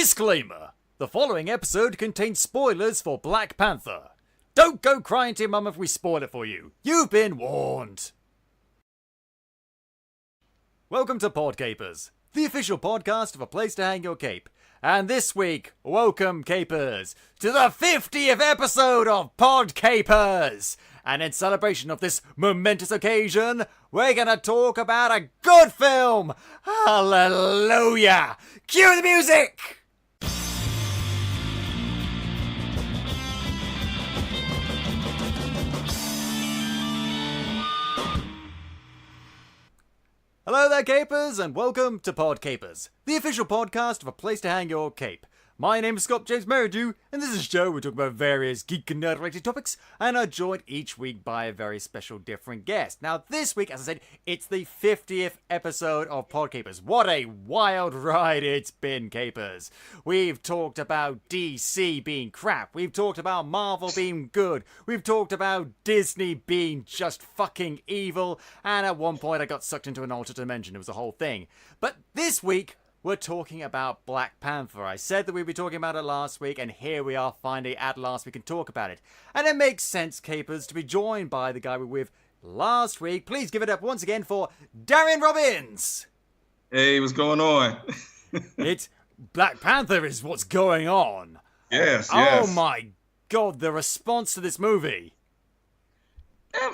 Disclaimer! The following episode contains spoilers for Black Panther. Don't go crying to your mum if we spoil it for you. You've been warned. Welcome to Podcapers, the official podcast of A Place to Hang Your Cape. And this week, welcome Capers, to the 50th episode of Podcapers! And in celebration of this momentous occasion, we're gonna talk about a good film! Hallelujah! Cue the music! Hello there, Capers, and welcome to Podcapers, the official podcast of A Place to Hang Your Cape. My name is Scott James Merridew, and this is a show where we talk about various geek and nerd-related topics, and are joined each week by a very special different guest. Now, this week, as I said, it's the 50th episode of Podcapers. What a wild ride it's been, Capers. We've talked about DC being crap. We've talked about Marvel being good. We've talked about Disney being just fucking evil. And at one point, I got sucked into an alternate dimension. It was a whole thing. But this week, we're talking about Black Panther. I said that we'd be talking about it last week, and here we are finally at last we can talk about it. And it makes sense, Capers, to be joined by the guy we were with last week. Please give it up once again for Darian Robbins! Hey, what's going on? It's Black Panther is what's going on. Yes. Oh my god, the response to this movie.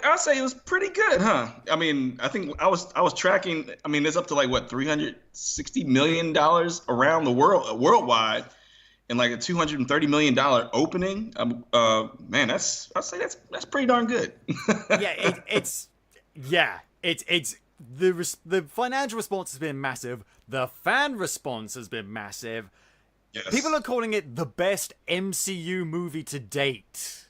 I'd say it was pretty good, huh? I mean, I think I was tracking. I mean, it's up to like what $360 million around the worldwide, and like a $230 million opening. Man, I'd say that's pretty darn good. It's the financial response has been massive. The fan response has been massive. Yes. People are calling it the best MCU movie to date.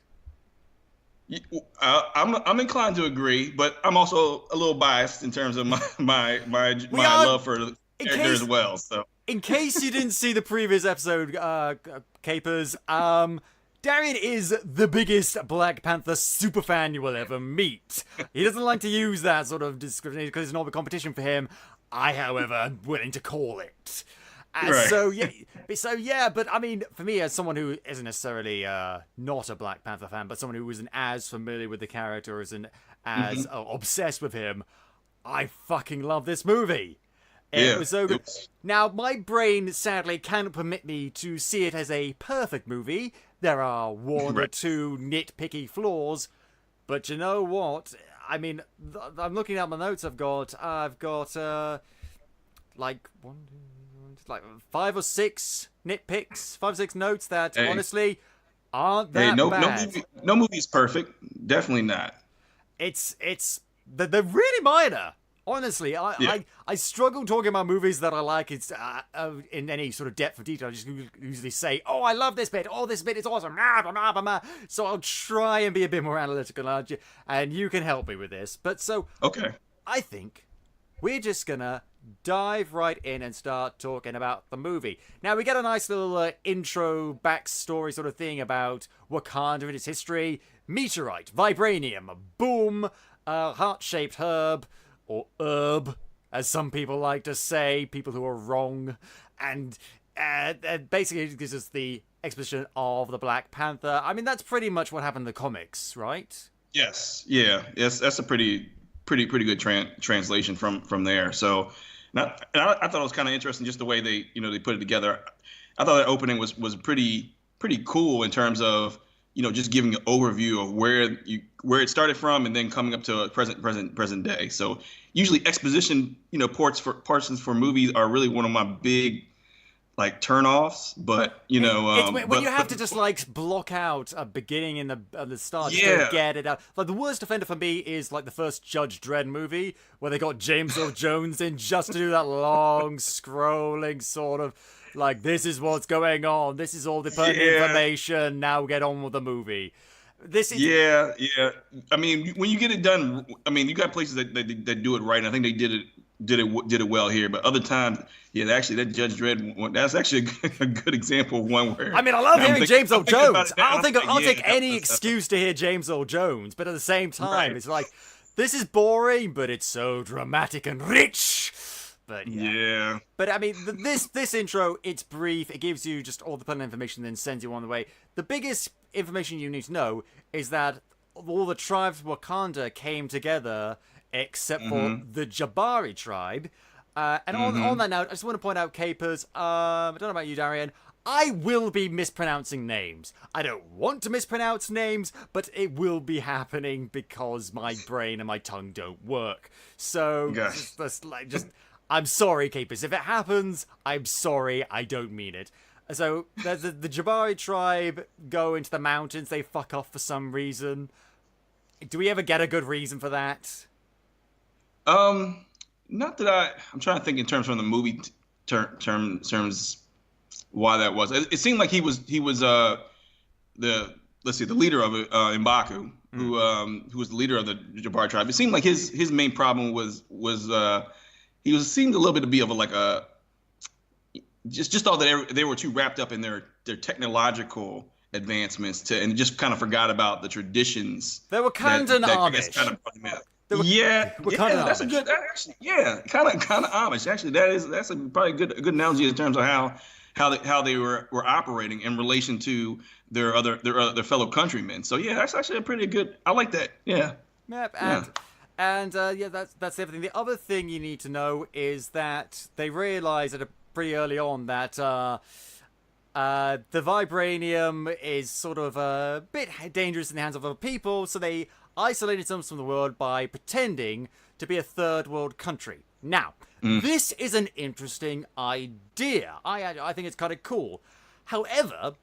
I'm inclined to agree, but I'm also a little biased in terms of my love for the character as well. So, in case you didn't see the previous episode, Capers, Darian is the biggest Black Panther superfan you will ever meet. He doesn't like to use that sort of description because it's not a competition for him. I, however, am willing to call it. Right. So yeah, but I mean, for me, as someone who isn't necessarily not a Black Panther fan, but someone who isn't as familiar with the character, isn't as obsessed with him, I fucking love this movie. It was so good. Now, my brain sadly cannot permit me to see it as a perfect movie. There are one or two nitpicky flaws, but you know what? I mean, I'm looking at my notes. I've got like five or six nitpicks, 5 or 6 notes that honestly aren't that bad. No movie is perfect. Definitely not. They're really minor. Honestly, I struggle talking about movies that I like. It's in any sort of depth of detail. I just usually say, "Oh, I love this bit. Oh, this bit is awesome." So I'll try and be a bit more analytical, and you can help me with this. But okay, I think we're just gonna dive right in and start talking about the movie. Now, we get a nice little intro, backstory sort of thing about Wakanda and its history. Meteorite, vibranium, boom, heart-shaped herb, or herb, as some people like to say, people who are wrong. And basically it gives us the exposition of the Black Panther. I mean, that's pretty much what happened in the comics, right? Yes. Yeah. Yes. That's a pretty good translation from there. So, and I thought it was kind of interesting just the way they put it together. I thought that opening was pretty cool in terms of just giving an overview of where it started from and then coming up to present day. So usually exposition portions for movies are really one of my big like turn-offs, but when you have to just like block out a beginning and the start just to get it out. Like the worst offender for me is like the first Judge Dredd movie where they got James Earl Jones in just to do that long scrolling sort of like, this is what's going on, this is all the pertinent information, now get on with the movie. This is I mean, when you get it done, I mean, you got places that do it right, and I think they did it well here. But other times, actually, that Judge Dredd one, that's actually a good example of one where. I mean, I love hearing James Earl Jones. I'll take any excuse to hear James Earl Jones, but at the same time, it's like, this is boring, but it's so dramatic and rich. But yeah. Yeah. But I mean, this intro, it's brief. It gives you just all the pertinent information, then sends you on the way. The biggest information you need to know is that all the tribes of Wakanda came together, except for the Jabari tribe. And on that note, I just want to point out, Capers, I don't know about you, Darian, I will be mispronouncing names. I don't want to mispronounce names, but it will be happening because my brain and my tongue don't work. So, just I'm sorry, Capers. If it happens, I'm sorry. I don't mean it. So, the Jabari tribe go into the mountains. They fuck off for some reason. Do we ever get a good reason for that? Not that I'm trying to think in terms from the movie terms why that was. It seemed like he was the leader of it, M'Baku, who was the leader of the Jabari tribe. It seemed like his main problem was he seemed a little bit to be of just thought that they were too wrapped up in their technological advancements and just kind of forgot about the traditions. They were kind of Amish. That's a good. Actually, yeah, kind of Amish. Actually, that's probably a good analogy in terms of how they were operating in relation to their fellow countrymen. So yeah, that's actually a pretty good. I like that. Yeah. Yep. And that's everything. The other thing you need to know is that they realize pretty early on that the vibranium is sort of a bit dangerous in the hands of other people, so they isolated themselves from the world by pretending to be a third world country. Now, this is an interesting idea. I think it's kind of cool. However,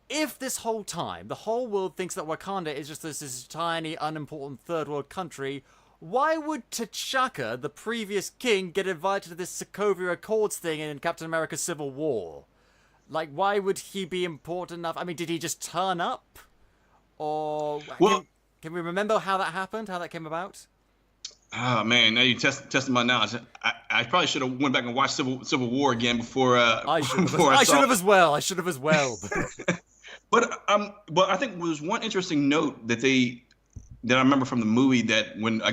if this whole time the whole world thinks that Wakanda is just this tiny, unimportant third world country, why would T'Chaka, the previous king, get invited to this Sokovia Accords thing in Captain America Civil War? Like, why would he be important enough? I mean, did he just turn up? Or can we remember how that happened? How that came about? Oh man, now you testing my knowledge. I probably should have went back and watched Civil War again before. I should have as well. But I think there was one interesting note that I remember from the movie that when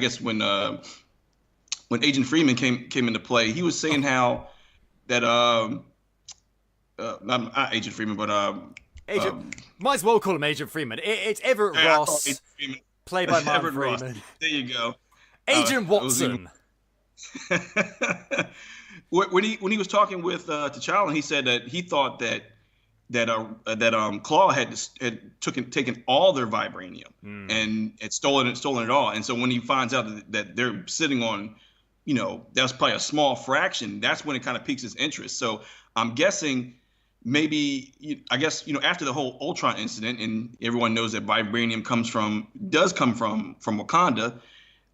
Agent Freeman came into play, he was saying how that not Agent Freeman, but might as well call him Agent Freeman. It's Everett Ross, played by Martin Freeman. Ross. There you go. Agent Watson. When he was talking with T'Challa, he said that he thought that Claw had taken all their vibranium and had stolen it all. And so when he finds out that they're sitting on, that was probably a small fraction, that's when it kind of piques his interest. So I'm guessing maybe, after the whole Ultron incident, and everyone knows that vibranium does come from Wakanda.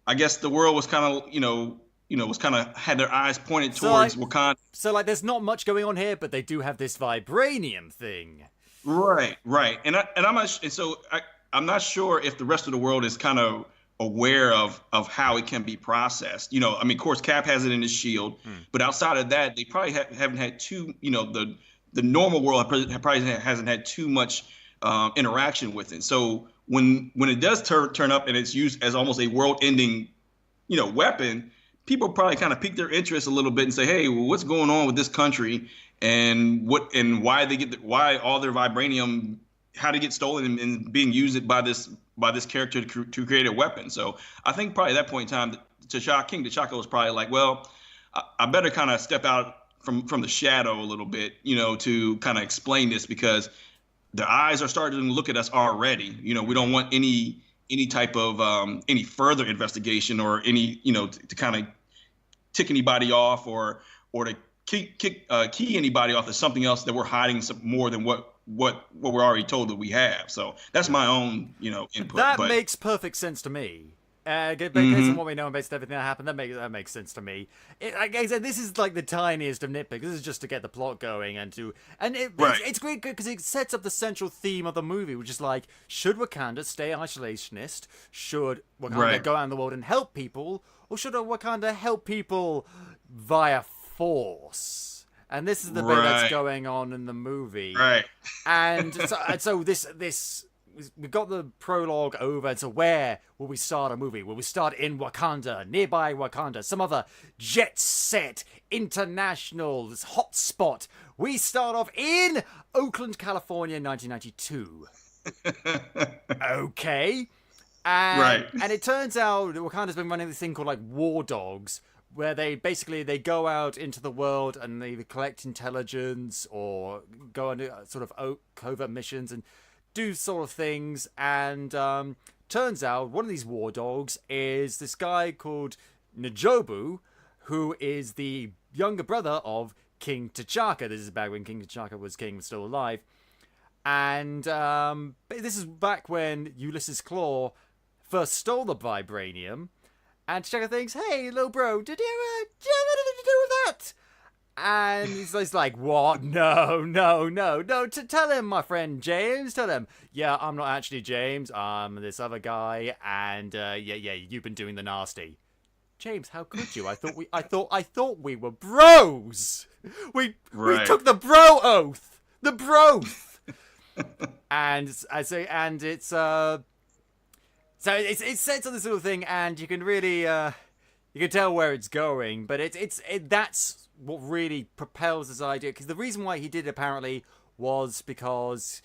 I guess the world was kind of, had their eyes pointed towards Wakanda. So there's not much going on here, but they do have this vibranium thing. Right. And I'm not sure if the rest of the world is kind of aware of how it can be processed. Of course, Cap has it in his shield, but outside of that, they probably haven't had the normal world probably hasn't had too much interaction with it. So when it does turn up and it's used as almost a world-ending, weapon, people probably kind of pique their interest a little bit and say, hey, well, what's going on with this country and why all their vibranium, how to get stolen and being used by this character to create a weapon. So I think probably at that point in time, King T'Chaka was probably like, well, I better kind of step out from the shadow a little bit, to kind of explain this, because the eyes are starting to look at us already. We don't want any type of any further investigation or any, to kind of tick anybody off or to key anybody off as something else that we're hiding some more than what we're already told that we have. So that's my own, input. That makes perfect sense to me. Based on what we know and based on everything that happened, that makes sense to me. Like I said, this is like the tiniest of nitpicks. This is just to get the plot going it's great because it sets up the central theme of the movie, which is like, should Wakanda stay isolationist? Should Wakanda go out in the world and help people, or should Wakanda help people via force? And this is the bit that's going on in the movie, right? And so this we got the prologue over, and so where will we start a movie? Will we start in Wakanda, nearby Wakanda, some other jet-set, international hotspot? We start off in Oakland, California, 1992. Okay. And it turns out that Wakanda's been running this thing called, like, War Dogs, where they go out into the world and they either collect intelligence or go on sort of covert missions and do sort of things. And turns out one of these war dogs is this guy called N'Jobu, who is the younger brother of King T'Chaka. This is back when King T'Chaka was still alive. And this is back when Ulysses Claw first stole the vibranium. And T'Chaka thinks, hey, little bro, did you have anything to do with that? And he's like, what? No. Tell him, my friend James. Tell him, yeah, I'm not actually James. I'm this other guy. And yeah, you've been doing the nasty. James, how could you? I thought we were bros. We took the bro oath. The broth. And I say, and it's So it's set on this little thing, and you can really you can tell where it's going, but that's what really propels this idea. Because the reason why he did it apparently was because,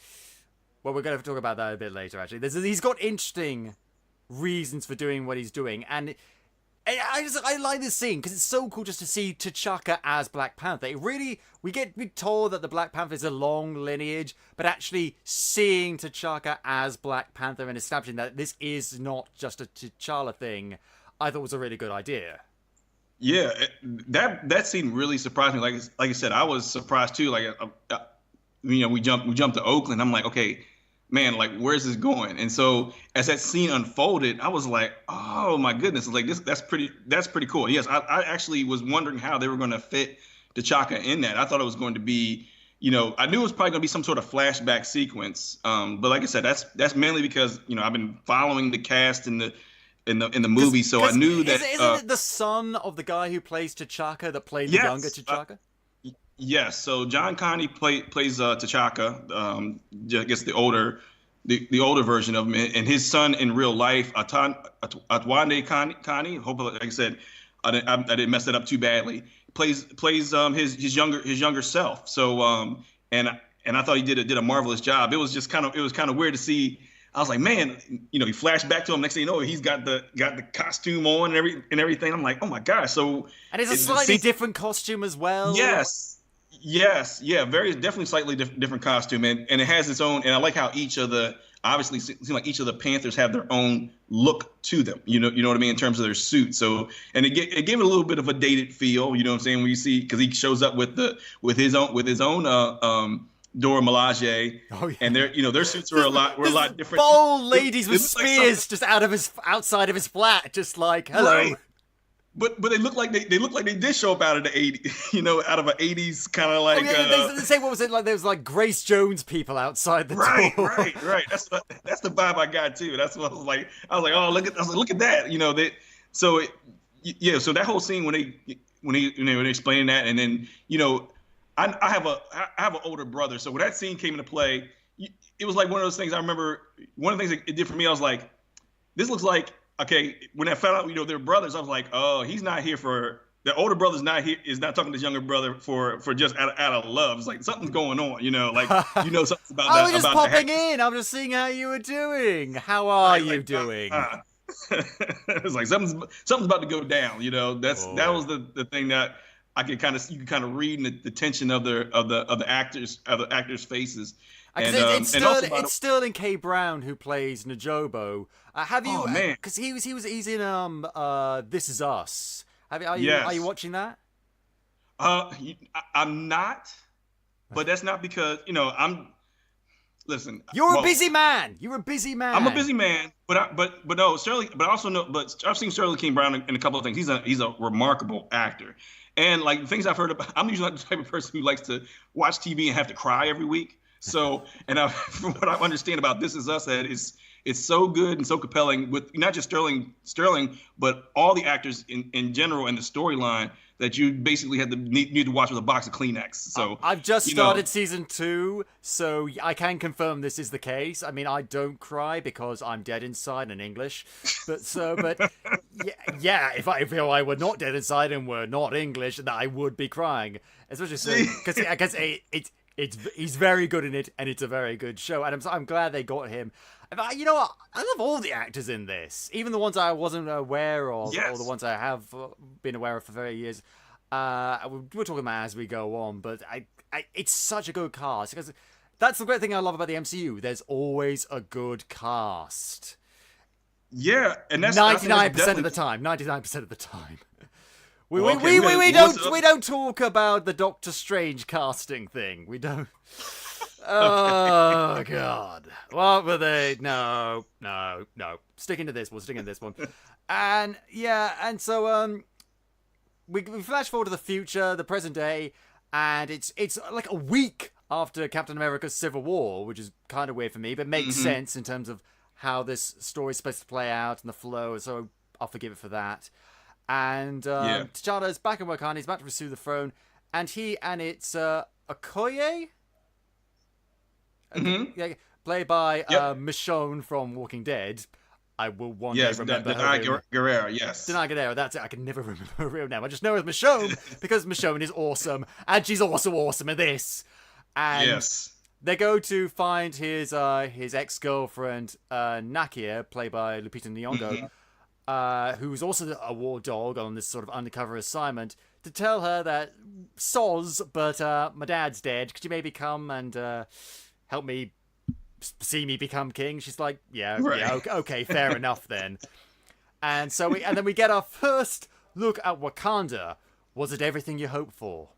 well, we're going to talk about that a bit later. Actually, he's got interesting reasons for doing what he's doing, and I like this scene because it's so cool just to see T'Chaka as Black Panther. We told that the Black Panther is a long lineage, but actually seeing T'Chaka as Black Panther and establishing that this is not just a T'Challa thing, I thought was a really good idea. Yeah, that scene really surprised me. Like I said, I was surprised too. Like, we jumped to Oakland. I'm like, okay, man, like, where's this going? And so as that scene unfolded, I was like, oh my goodness, like that's pretty cool. Yes, I actually was wondering how they were going to fit T'Chaka in that. I thought it was going to be, I knew it was probably going to be some sort of flashback sequence. But like I said, that's mainly because I've been following the cast in the movie, so I knew that. Isn't it the son of the guy who plays T'Chaka that played the younger T'Chaka? Yes, so John Connie plays T'Chaka. I guess the older version of him, and his son in real life, Atwande Connie. Hopefully, like I said, I didn't mess it up too badly. Plays his younger self. So and I thought he did a marvelous job. It was kind of weird to see. I was like, man, he flashed back to him. Next thing you know, he's got the costume on and everything. I'm like, oh my gosh. So and it's a slightly different costume as well. Yes, yeah, definitely slightly different costume, and it has its own. And I like how each of the seems like each of the Panthers have their own look to them. You know what I mean, in terms of their suit. So, and it gave it a little bit of a dated feel. You know what I'm saying? When you see, because he shows up with his own Dora Milaje, and their suits were a lot different. Bold ladies with spears just outside of his flat, just like hello. Right. But they look like they did show up out of the 80s, out of an 80s kind of like. They say, what was it like? There was like Grace Jones people outside the door. Right. That's the vibe I got too. That's what I was like. Oh, look at that. So that whole scene when they explaining that, and then I have an older brother, so when that scene came into play, it was like one of those things. I remember one of the things it did for me. I was like, this looks like. Okay, when I found out, they're brothers, I was like, oh, he's not here for the older brother's not here, is not talking to his younger brother for just out of love. It's like something's going on, like something about that. I was just popping in. I'm just seeing how you were doing. How are you doing? It's like something's about to go down. That was the thing that I could you could kind of read in the tension of the actors' faces. It's Sterling K. Brown who plays N'Jobu. Have you? Oh man, because he's in This Is Us. Are you watching that? I'm not, but that's not because I'm. Listen, you're a busy man. You're a busy man. I'm a busy man, but no, Sterling. But I also know, but I've seen Sterling K. Brown in a couple of things. He's a remarkable actor, and like the things I've heard about, I'm usually not the type of person who likes to watch TV and have to cry every week. So, from what I understand about This Is Us, that it's so good and so compelling with not just Sterling, but all the actors in general and the storyline that you basically had to need to watch with a box of Kleenex. So I've just started season 2, so I can confirm this is the case. I mean, I don't cry because I'm dead inside in English, but yeah, if I were not dead inside and were not English, then I would be crying, especially because he's very good in it, and it's a very good show, and I'm glad they got him. You know what? I love all the actors in this, even the ones I wasn't aware of, or the ones I have been aware of for 30 years. We're talking about as we go on, but it's such a good cast, because that's the great thing I love about the MCU. There's always a good cast. Yeah, and that's 99% of the time. 99% of the time. We don't talk about the Doctor Strange casting thing. We don't. Oh God! What were they? No. Sticking to this. We'll stick in this one. And so we flash forward to the future, the present day, and it's like a week after Captain America's Civil War, which is kind of weird for me, but makes sense in terms of how this story's supposed to play out and the flow. So I'll forgive it for that. And T'Challa's back in Wakanda. He's about to pursue the throne, and it's Okoye. Played by Michonne from Walking Dead. I will one day remember her. Denai Guerrero, yes. Denai Guerrero, that's it. I can never remember her real name. I just know her as Michonne because Michonne is awesome, and she's also awesome at this. And they go to find his ex-girlfriend, Nakia, played by Lupita Nyong'o, who's also a war dog on this sort of undercover assignment, to tell her that, soz, but my dad's dead. Could you maybe come and help me see me become king? She's like, okay, fair enough then. And so then we get our first look at Wakanda. Was it everything you hoped for?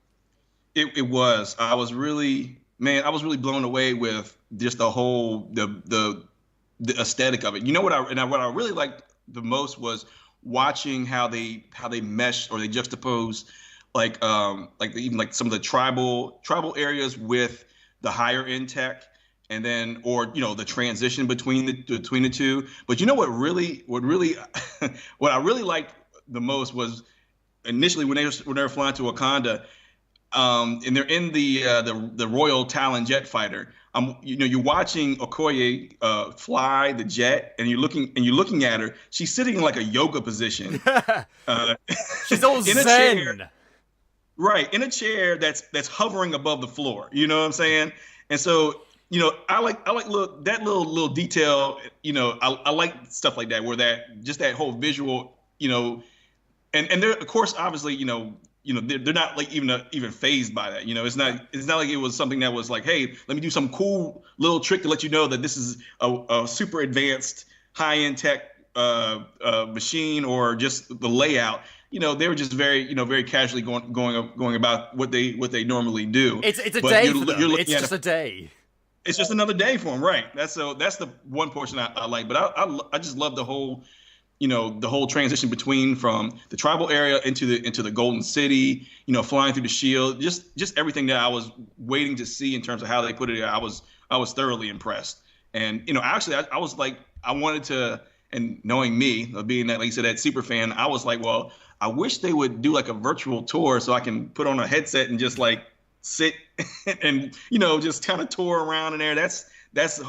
It was. I was really blown away with just the whole the aesthetic of it. You know what I really liked the most was watching how they mesh, or they juxtapose even some of the tribal areas with the higher end tech, and then, or the transition between the two. But you know what I really liked the most was initially when they were flying to Wakanda, and they're in the Royal Talon jet fighter. You're watching Okoye fly the jet, and you're looking at her. She's sitting in like a yoga position. She's all in zen. A chair, right, in a chair that's hovering above the floor. You know what I'm saying? And so, I like that little detail. I like stuff like that, where that whole visual, and they're, of course, obviously, they're not like even fazed by that. It's not like it was something that was like, hey, let me do some cool little trick to let you know that this is a super advanced high-end tech machine, or just the layout. They were just very, very casually going about what they normally do. It's a day for them. It's just a day. It's just another day for them, right? That's the one portion I like. But I just love the whole, the whole transition from the tribal area into the Golden City. Flying through the shield, just everything that I was waiting to see in terms of how they put it. I was thoroughly impressed. And actually, I was like, I wanted to, and knowing me, being that, like you said, that super fan, I was like, well, I wish they would do like a virtual tour so I can put on a headset and just like sit and just kind of tour around in there. That's the,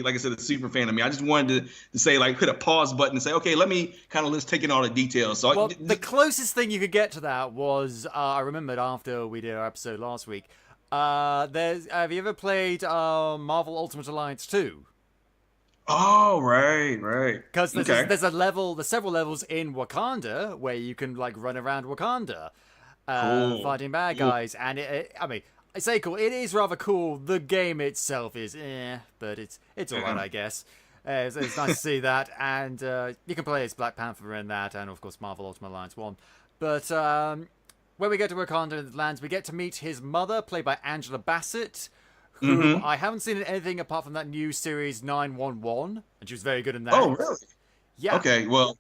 like I said, the super fan of me. I just wanted to say, like, hit a pause button and say, okay, let's take in all the details. So the closest thing you could get to that was I remembered after we did our episode last week. Have you ever played Marvel Ultimate Alliance 2? Oh, right. Because there's several levels in Wakanda where you can like run around Wakanda, fighting bad guys, and I say cool. It is rather cool. The game itself is but it's alright, I guess. It's nice to see that, and you can play as Black Panther in that, and of course Marvel Ultimate Alliance 1. But when we get to Wakanda lands, we get to meet his mother, played by Angela Bassett, who I haven't seen in anything apart from that new series 911, and she was very good in that. Oh, really? Yeah. Okay. Well,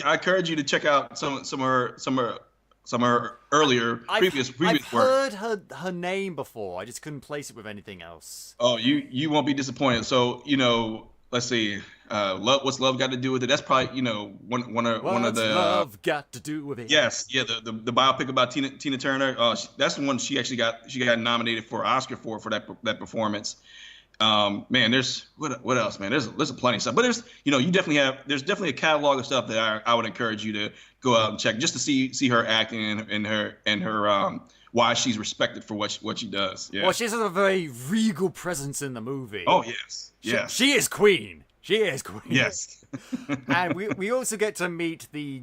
I encourage you to check out some of her earlier previous work. I've heard her name before. I just couldn't place it with anything else. Oh, you won't be disappointed. So let's see, love. What's love got to do with it? That's probably one of What's the love got to do with it? yes, yeah, the biopic about Tina Turner. That's the one she actually got nominated for an Oscar for that performance. Man, there's what else, man? There's plenty of stuff, but there's there's definitely a catalog of stuff that I would encourage you to go out and check just to see her acting and her why she's respected for what she does. Yeah. Well, she has a very regal presence in the movie. Oh yes, yes. She is queen. She is queen. Yes. And we also get to meet the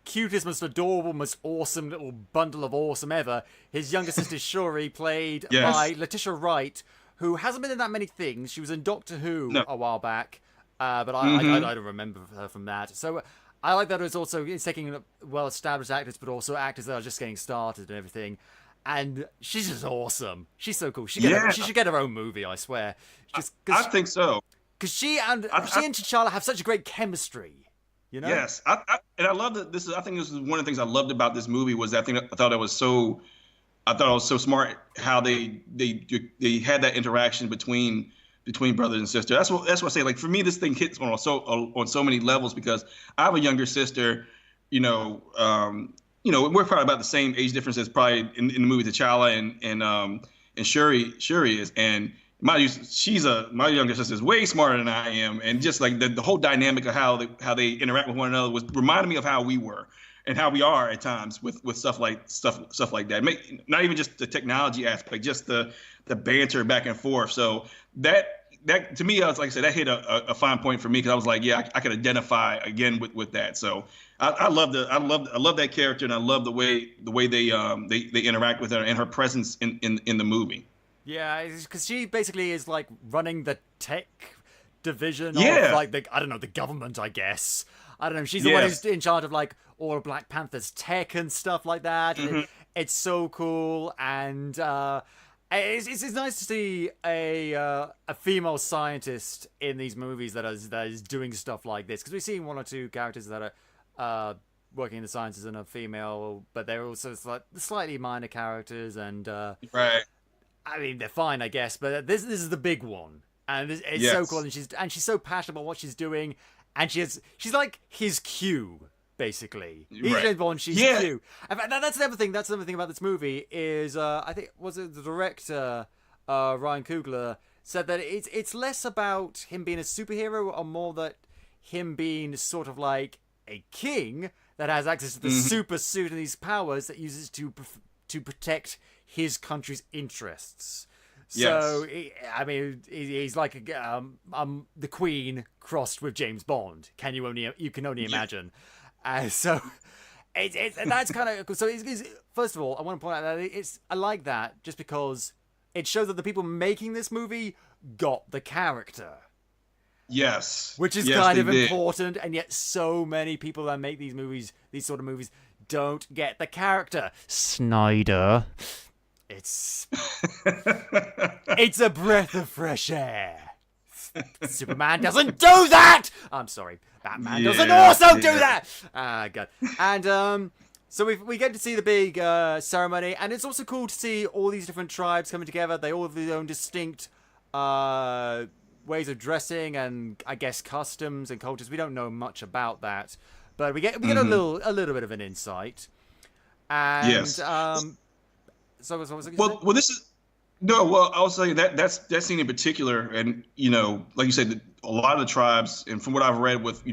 cutest, most adorable, most awesome little bundle of awesome ever. His younger sister Shuri, played by Letitia Wright, who hasn't been in that many things. She was in Doctor Who a while back, but I don't remember her from that. So I like that it's also taking well-established actors, but also actors that are just getting started and everything. And she's just awesome. She's so cool. She should get her own movie, I swear. I think so. Because she and T'Challa have such a great chemistry. You know? Yes, and I love that. I think this is one of the things I loved about this movie was I thought it was so smart how they had that interaction between brothers and sisters. That's what I say. Like for me, this thing hits on so many levels because I have a younger sister. We're probably about the same age difference as probably in the movie T'Challa and Shuri is. And my younger sister is way smarter than I am, and just like the whole dynamic of how they interact with one another reminded me of how we were and how we are at times with stuff like that. Not even just the technology aspect, just the banter back and forth. So that to me, I was like I said, that hit a fine point for me because I was like, yeah, I could identify again with that. So I love that character, and I love the way they interact with her and her presence in the movie. Yeah, because she basically is like running the tech division of like the government, I guess. I don't know. She's the one who's in charge of like all of Black Panther's tech and stuff like that. Mm-hmm. It's so cool, and it's nice to see a female scientist in these movies that is doing stuff like this, because we've seen one or two characters that are working in the sciences and are female, but they're also slightly minor characters, and right. I mean, they're fine, I guess, but this is the big one, and it's so cool, and she's so passionate about what she's doing, and she's like his Q, basically. He's James Bond, she's Q. And that's the other thing. That's the other thing about this movie is I think was it the director Ryan Coogler said that it's less about him being a superhero or more that him being sort of like a king that has access to the super suit and these powers that uses to protect his country's interests. So, he's like the Queen crossed with James Bond. You can only imagine. So, that's kind of so. First of all, I want to point out that I like that just because it shows that the people making this movie got the character. Yes, which is kind of important, and yet so many people that make these sort of movies, don't get the character. Snyder. It's a breath of fresh air. Superman doesn't do that! I'm sorry. Batman doesn't also do that! God. And so we get to see the big ceremony, and it's also cool to see all these different tribes coming together. They all have their own distinct ways of dressing and, I guess, customs and cultures. We don't know much about that, but we get a little bit of an insight. And yes. So what was it? Well, this is no. Well, I was saying that scene in particular, and like you said, a lot of the tribes, and from what I've read with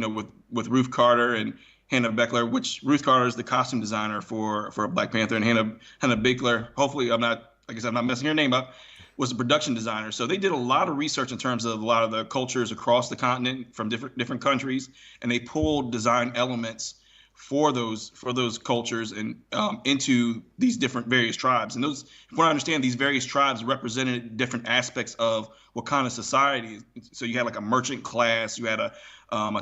Ruth Carter and Hannah Beckler, which Ruth Carter is the costume designer for Black Panther, and Hannah Beckler, hopefully I'm not messing her name up, was the production designer. So they did a lot of research in terms of a lot of the cultures across the continent from different countries, and they pulled design elements for those cultures and into these different various tribes. And those, from what I understand, these various tribes represented different aspects of Wakanda society. So you had like a merchant class, you had a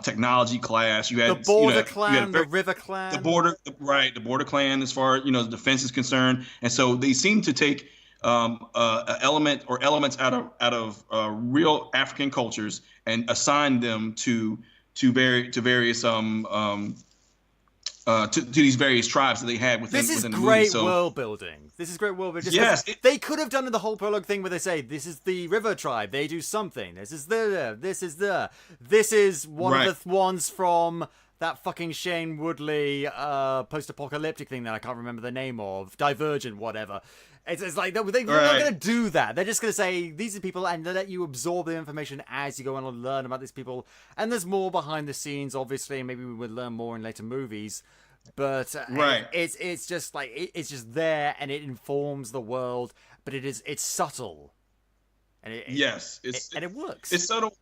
technology class, you had the border clan, the river clan, the border clan as far as the defense is concerned. And so they seem to take an element or elements out of real African cultures and assign them to various to these various tribes that they had within This is within the movie. great world building. This is great world building. Yes, They could have done the whole prologue thing where they say, this is the river tribe, they do something. This is one of the ones from that fucking Shane Woodley post-apocalyptic thing that I can't remember the name of. Divergent, whatever. It's like, they're not going to do that. They're just going to say, these are people, and they let you absorb the information as you go on and learn about these people. And there's more behind the scenes, obviously, and maybe we would learn more in later movies. But it's just like, it's just there, and it informs the world, but it's subtle. And it works. It's subtle.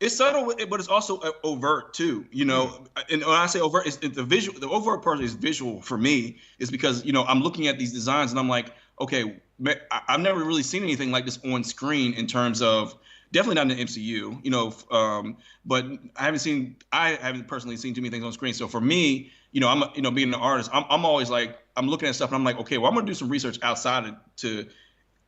It's subtle, but it's also overt too. You know, and when I say overt, it's the visual. The overt part is visual for me, is because I'm looking at these designs and I'm like, okay, I've never really seen anything like this on screen in terms of, definitely not in the MCU. But I haven't personally seen too many things on screen. So for me, I'm being an artist, I'm always like, I'm looking at stuff and I'm like, okay, well, I'm gonna do some research outside to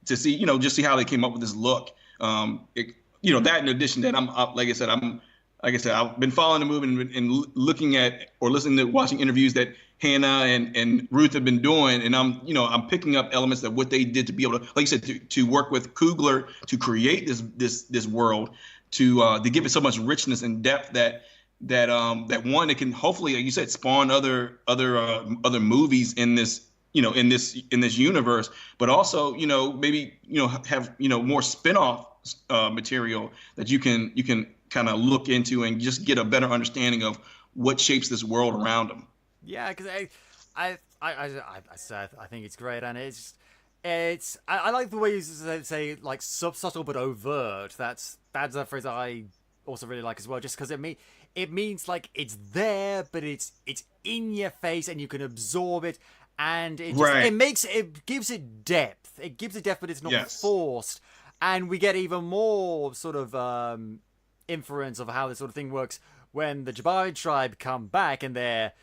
see, just see how they came up with this look. That in addition to that, I've been following the movie and looking at or listening to watching interviews that Hannah and Ruth have been doing, and I'm picking up elements of what they did to be able to, like you said, to work with Coogler to create this world, to give it so much richness and depth that one, it can hopefully, like you said, spawn other movies in this in this universe, but also maybe have more spin-off material that you can kind of look into and just get a better understanding of what shapes this world around them. Yeah, because I think it's great, and I like the way you say like subtle but overt. That's a phrase I also really like as well, just because it means like it's there, but it's in your face and you can absorb it, and it gives it depth. It gives it depth, but it's not forced. And we get even more sort of inference of how this sort of thing works when the Jabari tribe come back and they're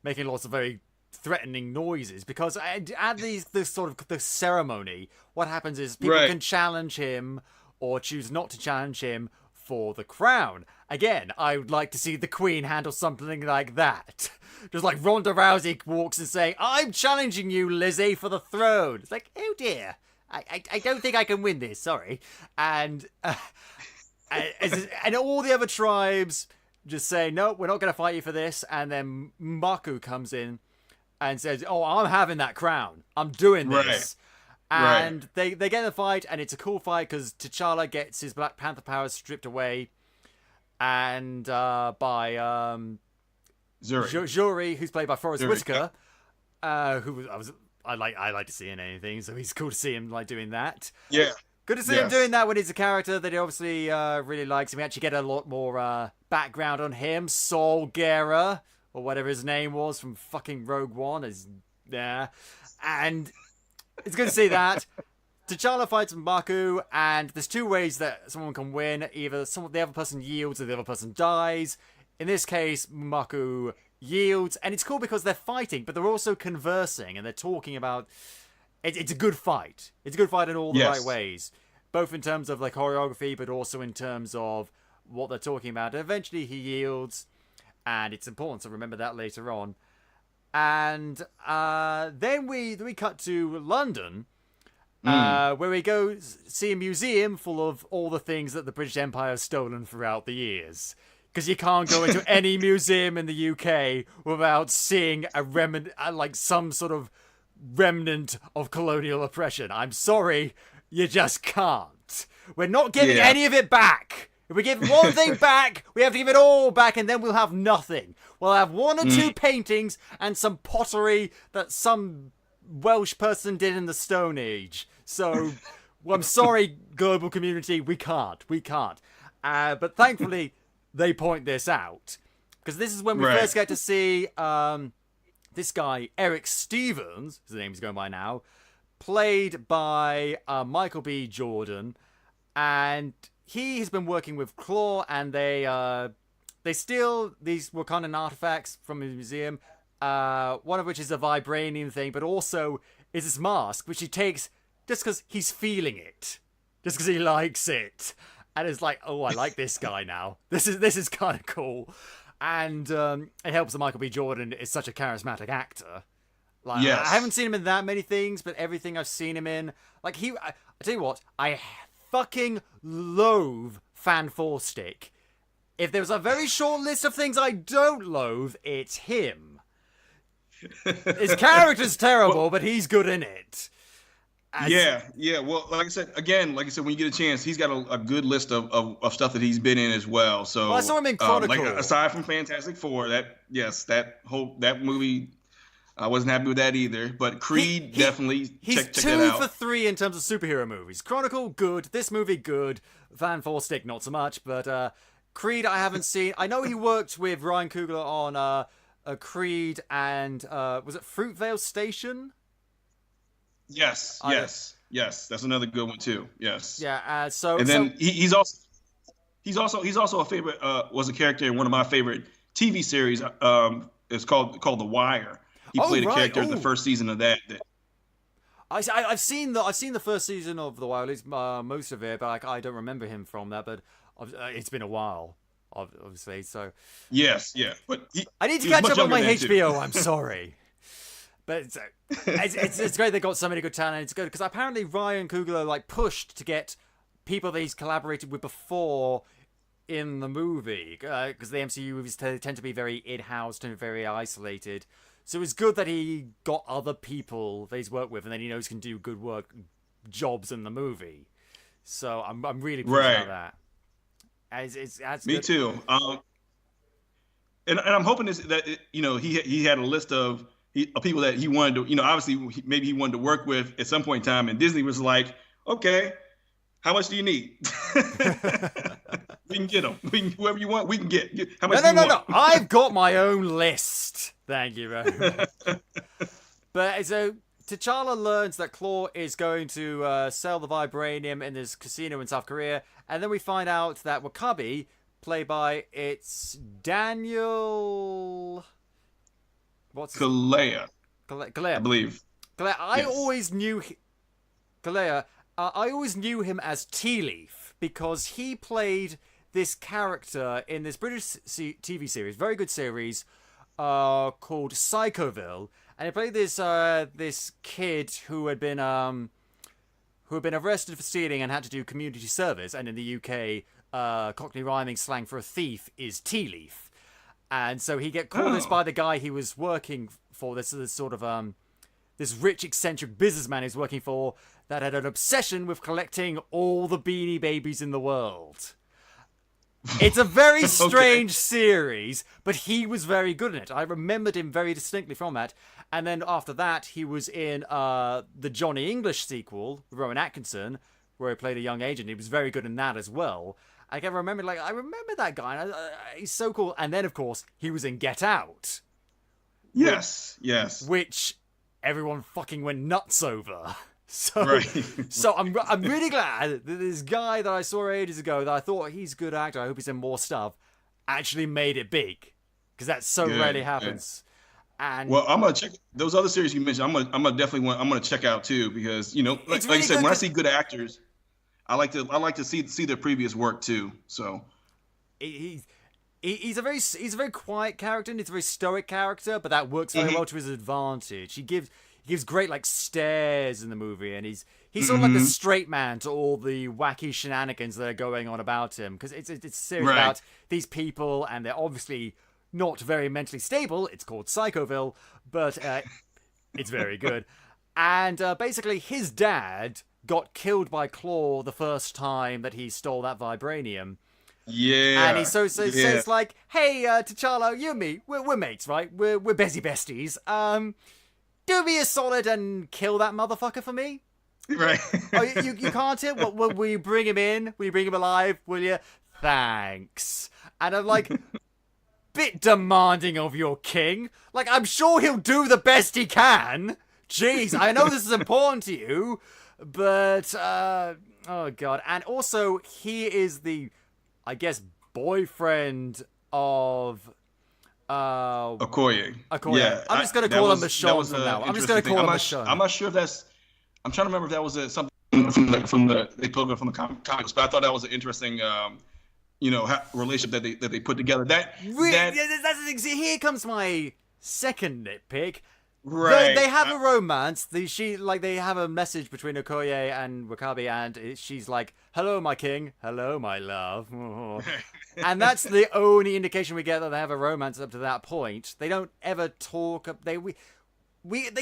making lots of very threatening noises. Because at the ceremony, what happens is people can challenge him or choose not to challenge him for the crown. Again, I would like to see the Queen handle something like that. Just like Ronda Rousey walks and saying, "I'm challenging you, Lizzie, for the throne." It's like, oh dear. I don't think I can win this, sorry. And and all the other tribes just say, no, we're not going to fight you for this. And then M'Baku comes in and says, oh, I'm having that crown. I'm doing this. And they get in the fight, and it's a cool fight because T'Challa gets his Black Panther powers stripped away, and by Zuri, who's played by Forrest Whitaker, who I like to see in anything, so it's cool to see him like doing that. Yeah. Good to see him doing that when he's a character that he obviously really likes. And we actually get a lot more background on him. Saul Guerra, or whatever his name was from fucking Rogue One, is there. And it's good to see that. T'Challa fights M'Baku, and there's two ways that someone can win. Either the other person yields or the other person dies. In this case, M'Baku yields, and it's cool because they're fighting, but they're also conversing, and they're talking about... It's a good fight. It's a good fight in all the right ways. Both in terms of like choreography, but also in terms of what they're talking about. And eventually he yields, and it's important to remember that later on. And then we cut to London, where we go see a museum full of all the things that the British Empire has stolen throughout the years. Because you can't go into any museum in the UK without seeing a remnant, like some sort of remnant of colonial oppression. I'm sorry, you just can't. We're not giving any of it back. If we give one thing back, we have to give it all back, and then we'll have nothing. We'll have one or two paintings and some pottery that some Welsh person did in the Stone Age. So, well, I'm sorry, global community, we can't. But thankfully, they point this out. Because this is when we first get to see this guy, Eric Stevens, his name is going by now, played by Michael B. Jordan. And he has been working with Claw, and they steal these Wakandan artifacts from the museum. One of which is a vibranium thing, but also is this mask, which he takes just because he's feeling it. Just because he likes it. And it's like, oh, I like this guy now. This is kind of cool. And it helps that Michael B. Jordan is such a charismatic actor. Like, Yes. I haven't seen him in that many things, but everything I've seen him in, like I tell you what, I fucking loathe Fan Four Stick. If there was a very short list of things I don't loathe, it's him. His character's terrible, but he's good in it. Yeah. Well, like I said, when you get a chance, he's got a good list of stuff that he's been in as well. So I saw him in Chronicle. Aside from Fantastic Four, that movie, I wasn't happy with that either. But Creed, definitely check that out. He's 2 for 3 in terms of superhero movies. Chronicle, good. This movie, good. Fan Four Stick, not so much. But Creed, I haven't seen. I know he worked with Ryan Coogler on Creed and was it Fruitvale Station? Yes. That's another good one too. Yes. Yeah. He's also a favorite. Was a character in one of my favorite TV series. It's called The Wire. He played a character in the first season of that. I've seen the first season of The Wire, at least most of it, but I don't remember him from that. But it's been a while, obviously. So yes, but I need to catch up on my HBO. I'm sorry. But it's great they got so many good talent. It's good because apparently Ryan Coogler pushed to get people that he's collaborated with before in the movie because the MCU movies tend to be very in-house and very isolated. So it's good that he got other people that he's worked with and then he knows can do good jobs in the movie. So I'm really pleased about that. That's Me good. too. And I'm hoping that he had a list of people that he wanted to, obviously maybe he wanted to work with at some point in time, and Disney was like, okay, how much do you need? We can get them. Whoever you want, we can get. How much do you want? No. I've got my own list. Thank you very much. But so T'Challa learns that Claw is going to sell the vibranium in this casino in South Korea, and then we find out that Wakabi, played by Daniel... What's Kalea, I believe. Kalea. I always knew Kalea. I always knew him as Tea Leaf because he played this character in this British TV series, very good series, called Psychoville, and he played this kid who had been arrested for stealing and had to do community service. And in the UK, Cockney rhyming slang for a thief is tea leaf. And so he get called this by the guy he was working for, this sort of this rich eccentric businessman he's working for that had an obsession with collecting all the Beanie Babies in the world. It's a very strange series, but he was very good in it. I remembered him very distinctly from that. And then after that, he was in the Johnny English sequel with Rowan Atkinson, where he played a young agent. He was very good in that as well. I remember that guy. He's so cool. And then, of course, he was in Get Out. Yes. Which everyone fucking went nuts over. So I'm really glad that this guy that I saw ages ago that I thought he's a good actor, I hope he's in more stuff, actually made it big. Because that so rarely happens. And well, I'm gonna check those other series you mentioned. I'm gonna check out too because like I said, when I see good actors, I like to see their previous work too. So he's a very quiet character and he's a very stoic character, but that works very well to his advantage. He gives great stares in the movie, and he's sort of like the straight man to all the wacky shenanigans that are going on about him, because it's a series about these people, and they're obviously not very mentally stable. It's called Psychoville, but it's very good. And basically, his dad got killed by Claw the first time that he stole that vibranium. Yeah. And he says hey, T'Challa, you and me, we're mates, right? We're busy besties. Do me a solid and kill that motherfucker for me. Right. Oh, you can't hit? Will you bring him in? Will you bring him alive? Will you? Thanks. And I'm like, bit demanding of your king. Like, I'm sure he'll do the best he can. Jeez, I know this is important to you, but, oh God. And also, he is the, I guess, boyfriend of... Okoye. Yeah, I'm just going to call him Michonne from now. I'm just going to call him Michonne. I'm not sure if that's... I'm trying to remember if that was something from the they pulled it from the comics, but I thought that was an interesting relationship that they put together. That's the thing. See, here comes my second nitpick. right. They have a romance. They have a message between Okoye and Wakabi, and she's like, "Hello, my king. Hello, my love." And that's the only indication we get that they have a romance up to that point. They don't ever talk. They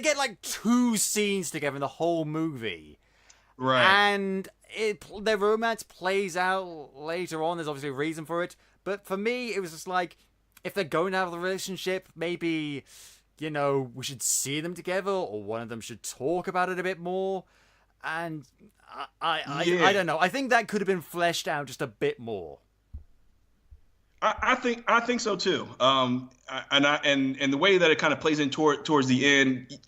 get like 2 scenes together in the whole movie. Right. And their romance plays out later on. There's obviously a reason for it. But for me, it was just like, if they're going to have a relationship, maybe, we should see them together, or one of them should talk about it a bit more. And I don't know. I think that could have been fleshed out just a bit more. I think so too. And the way that it kind of plays in towards the end,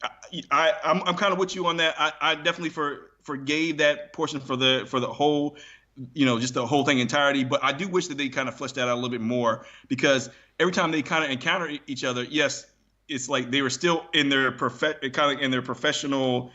I'm kind of with you on that. I definitely forgave that portion for the whole, just the whole thing entirety. But I do wish that they kind of fleshed that out a little bit more, because every time they kind of encounter each other, yes, it's like they were still in their professional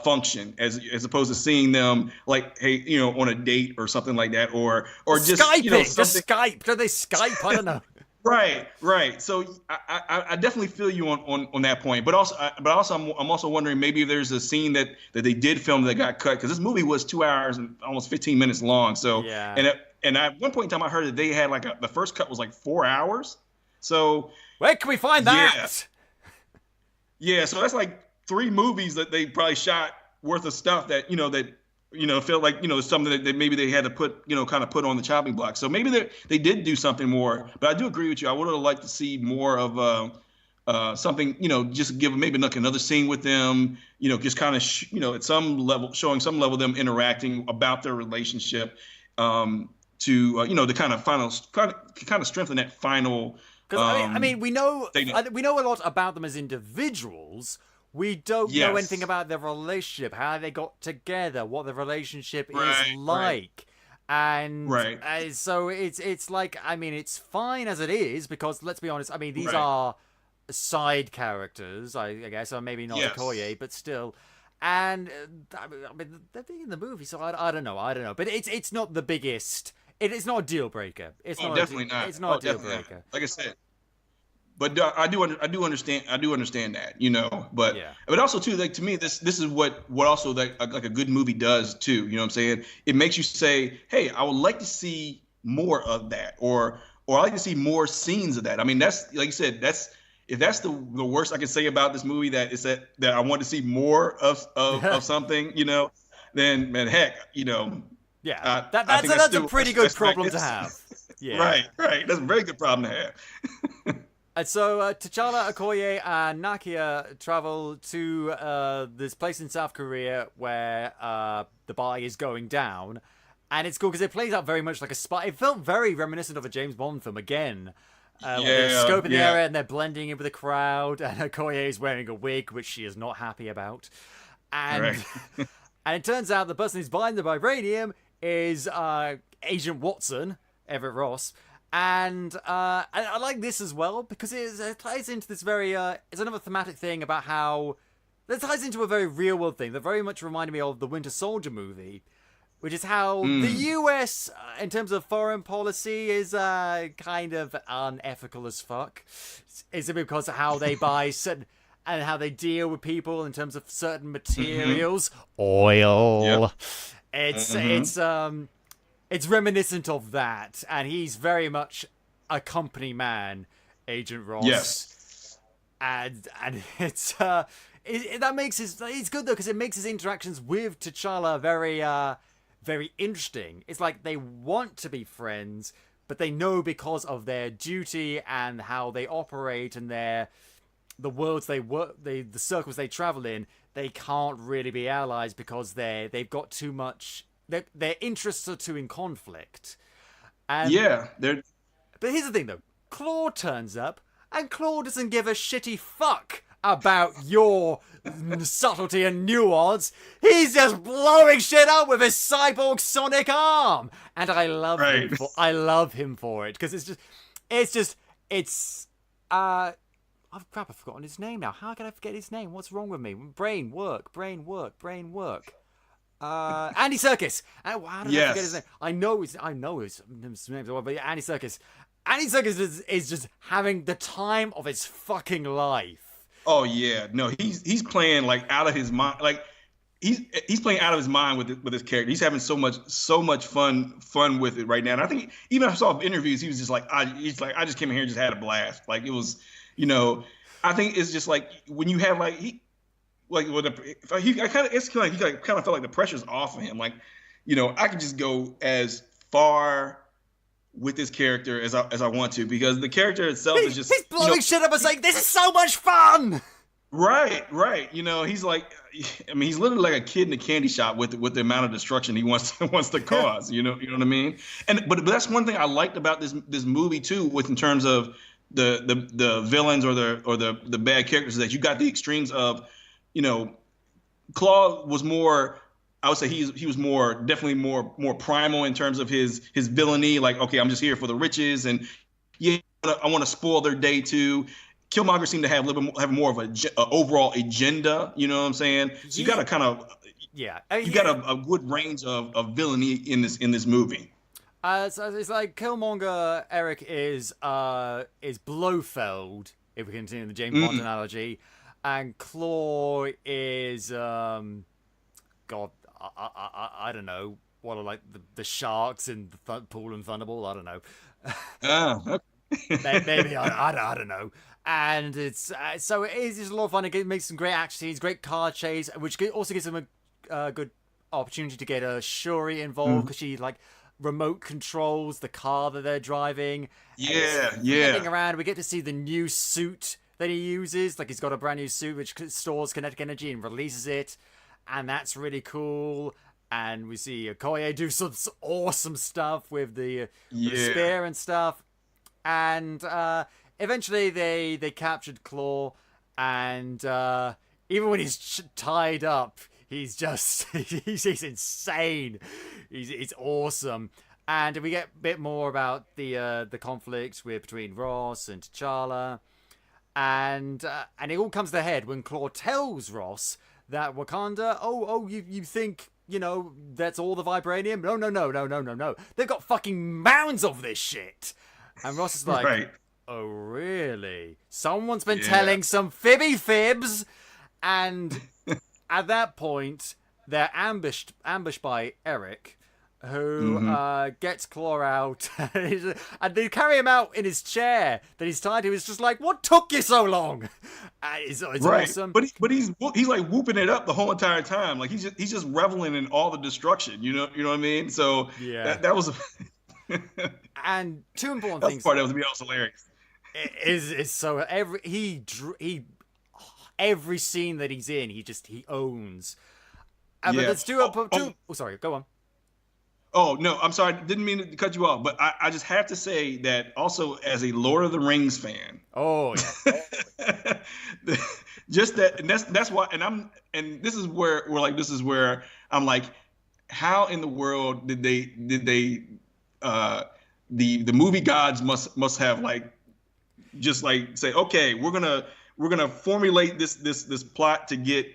function, as opposed to seeing them like, hey, on a date or something like that, or just Skyping, just Skype. Do they Skype? I don't know. Right. So I definitely feel you on that point, but also I'm also wondering, maybe if there's a scene that they did film that got cut, because this movie was 2 hours and almost 15 minutes long. So yeah. And at one point in time, I heard that they had the first cut was like 4 hours. So where can we find that? Yeah. So that's like 3 movies that they probably shot worth of stuff that felt like something that maybe they had to put kind of put on the chopping block. So maybe they did do something more. But I do agree with you. I would have liked to see more of something, just give maybe like another scene with them, just kind of at some level, showing some level of them interacting about their relationship, to kind of strengthen that final. Because we know a lot about them as individuals. We don't know anything about their relationship, how they got together, what the relationship is like. And so it's like, it's fine as it is, because let's be honest, these are side characters, I guess, or maybe not Okoye, but still. And they're being in the movie, so I don't know. But it's not the biggest. It is not a deal breaker. It's not definitely not. It's not a deal breaker. Not. Like I said. But I do understand that, but also too, like, to me, this is what also like a good movie does too. You know what I'm saying? It makes you say, hey, I would like to see more of that, or I like to see more scenes of that. That's, like you said, if that's the worst I can say about this movie, that is that I want to see more of something, then, man, heck, yeah, that's a pretty good problem to have. Yeah, right. That's a very good problem to have. And so T'Challa, Okoye, and Nakia travel to this place in South Korea where the bar is going down. And it's cool because it plays out very much like a spy. It felt very reminiscent of a James Bond film again. They're scoping the area and they're blending in with the crowd. And Okoye is wearing a wig, which she is not happy about. And and it turns out the person who's buying the vibranium is Agent Watson, Everett Ross. And I like this as well, because it ties into this very, it's another thematic thing about how, it ties into a very real world thing that very much reminded me of the Winter Soldier movie, which is how the US, in terms of foreign policy, is kind of unethical as fuck. Is it because of how they buy certain, and how they deal with people in terms of certain materials? Oil. Yep. It's reminiscent of that, and he's very much a company man, Agent Ross. Yes, and it's it's good though, because it makes his interactions with T'Challa very very interesting. It's like they want to be friends, but they know because of their duty and how they operate and the worlds they work, the circles they travel in, they can't really be allies because they've got too much. Their interests are too in conflict. And, they're... But here's the thing, though. Claw turns up, and Claw doesn't give a shitty fuck about your subtlety and nuance. He's just blowing shit up with his cyborg sonic arm. And I love him for it, because oh crap, I've forgotten his name now. How can I forget his name? What's wrong with me? Brain work. Andy Serkis. How did I forget his Yes. name? I know his name, but yeah, Andy Serkis. Andy Serkis is just having the time of his fucking life. Oh yeah, no, he's playing like out of his mind. Like he's playing out of his mind with his character. He's having so much fun with it right now. And I think even I saw interviews, he was just like, I just came in here and just had a blast. Like it was, I think it's just like when you have like I kind of felt like the pressure's off of him. Like, I can just go as far with this character as I want to, because the character itself is just he's blowing shit up and saying, "This is so much fun." Right. He's like, he's literally like a kid in a candy shop with the amount of destruction he wants to cause. You know what I mean? But that's one thing I liked about this movie too, with in terms of the villains or the bad characters, is that you got the extremes of, Claw was more. I would say he was definitely more primal in terms of his villainy. Like, okay, I'm just here for the riches, and yeah, I want to spoil their day too. Killmonger seemed to have a little bit more of a overall agenda. You know what I'm saying? So you got to kind of got a good range of villainy in this movie. So it's like Killmonger, Eric is Blofeld, if we continue the James Bond analogy, and Claw is God. I don't know. What are like the sharks in the Pool and Thunderball? I don't know. Maybe I don't know. And it's so it is just a lot of fun. It makes some great action scenes, great car chase, which also gives them a good opportunity to get Shuri involved, because she like remote controls the car that they're driving. Getting around, we get to see the new suit that he uses. Like, he's got a brand new suit which stores kinetic energy and releases it. And that's really cool. And we see Okoye do some awesome stuff with the spear and stuff. And eventually they captured Claw. And even when he's tied up, he's just he's insane. He's awesome. And we get a bit more about the conflict between Ross and T'Challa. And it all comes to a head when Claw tells Ross that Wakanda, you think, that's all the vibranium? No. They've got fucking mounds of this shit. And Ross is like, right. Oh, really? Someone's been telling some fibs. And at that point, they're ambushed by Eric, who gets Claw out. And they carry him out in his chair that he's tied to. It's just like, what took you so long? It's right. Awesome. But he's like whooping it up the whole entire time. Like he's just reveling in all the destruction. You know what I mean? So that was. And two important things. That's the part that was hilarious. Is so every scene that he's in, he owns. But let's do sorry, go on. Oh, no, I'm sorry. Didn't mean to cut you off, but I just have to say that also as a Lord of the Rings fan. Oh, yeah. Just that, and that's why, and this is where I'm like, how in the world did they the movie gods must have like, just like say, okay, we're gonna formulate this plot to get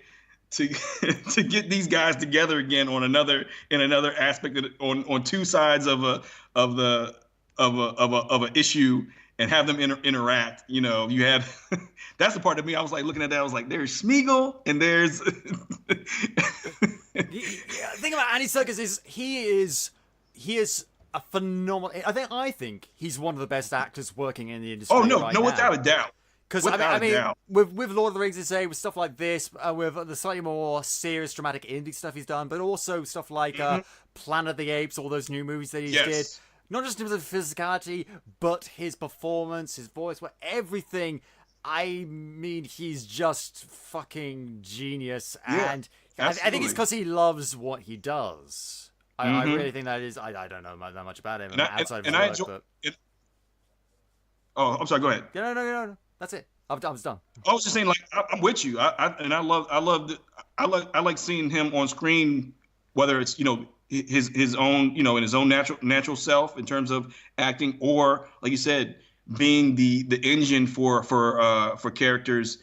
these guys together again in another aspect on two sides of a issue, and have them interact. You had that's the part of me. I was like looking at that. I was like, there's Smeagol and there's. The thing about Andy Serkis is he is a phenomenal. I think he's one of the best actors working in the industry. Oh no, right no, now. without a doubt. Because I mean, with Lord of the Rings, with stuff like this, with the slightly more serious, dramatic indie stuff he's done, but also stuff like Planet of the Apes, all those new movies that he did. Not just in terms of physicality, but his performance, his voice, everything. I mean, he's just fucking genius, and I think it's because he loves what he does. I really think that is. I don't know that much about him outside of his work. Oh, I'm sorry. Go ahead. No. That's it. I was done. I was just saying, like, I'm with you. I like seeing him on screen, whether it's his own in his own natural self in terms of acting, or like you said, being the engine for characters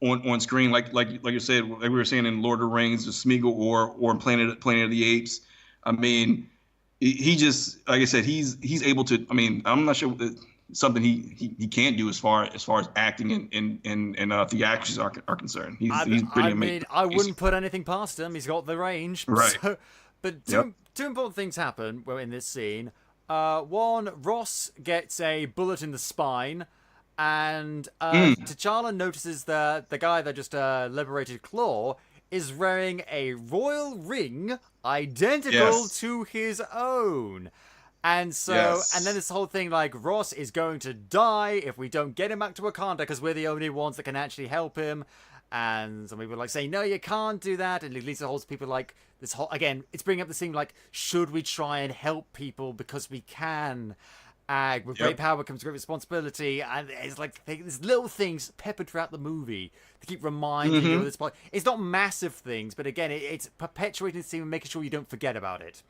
on screen, like you said, like we were saying in Lord of the Rings, or Smeagol, or in Planet of the Apes. I mean, he just, like I said, he's able to. I mean, I'm not sure something he can't do as far as acting and theatrics are concerned. He's pretty amazing. Mean, I wouldn't put anything past him. He's got the range. Right. So, but two important things happen in this scene. One, Ross gets a bullet in the spine, and T'Challa notices that the guy that just liberated Claw is wearing a royal ring identical to his own. And so, and then this whole thing, like, Ross is going to die if we don't get him back to Wakanda because we're the only ones that can actually help him. And some people like saying, no, you can't do that. And it leads to holds people like this whole, again, it's bringing up the thing like, should we try and help people because we can? With great power comes great responsibility. And it's like, there's little things peppered throughout the movie to keep reminding you of this point. It's not massive things, but again, it's perpetuating the scene and making sure you don't forget about it.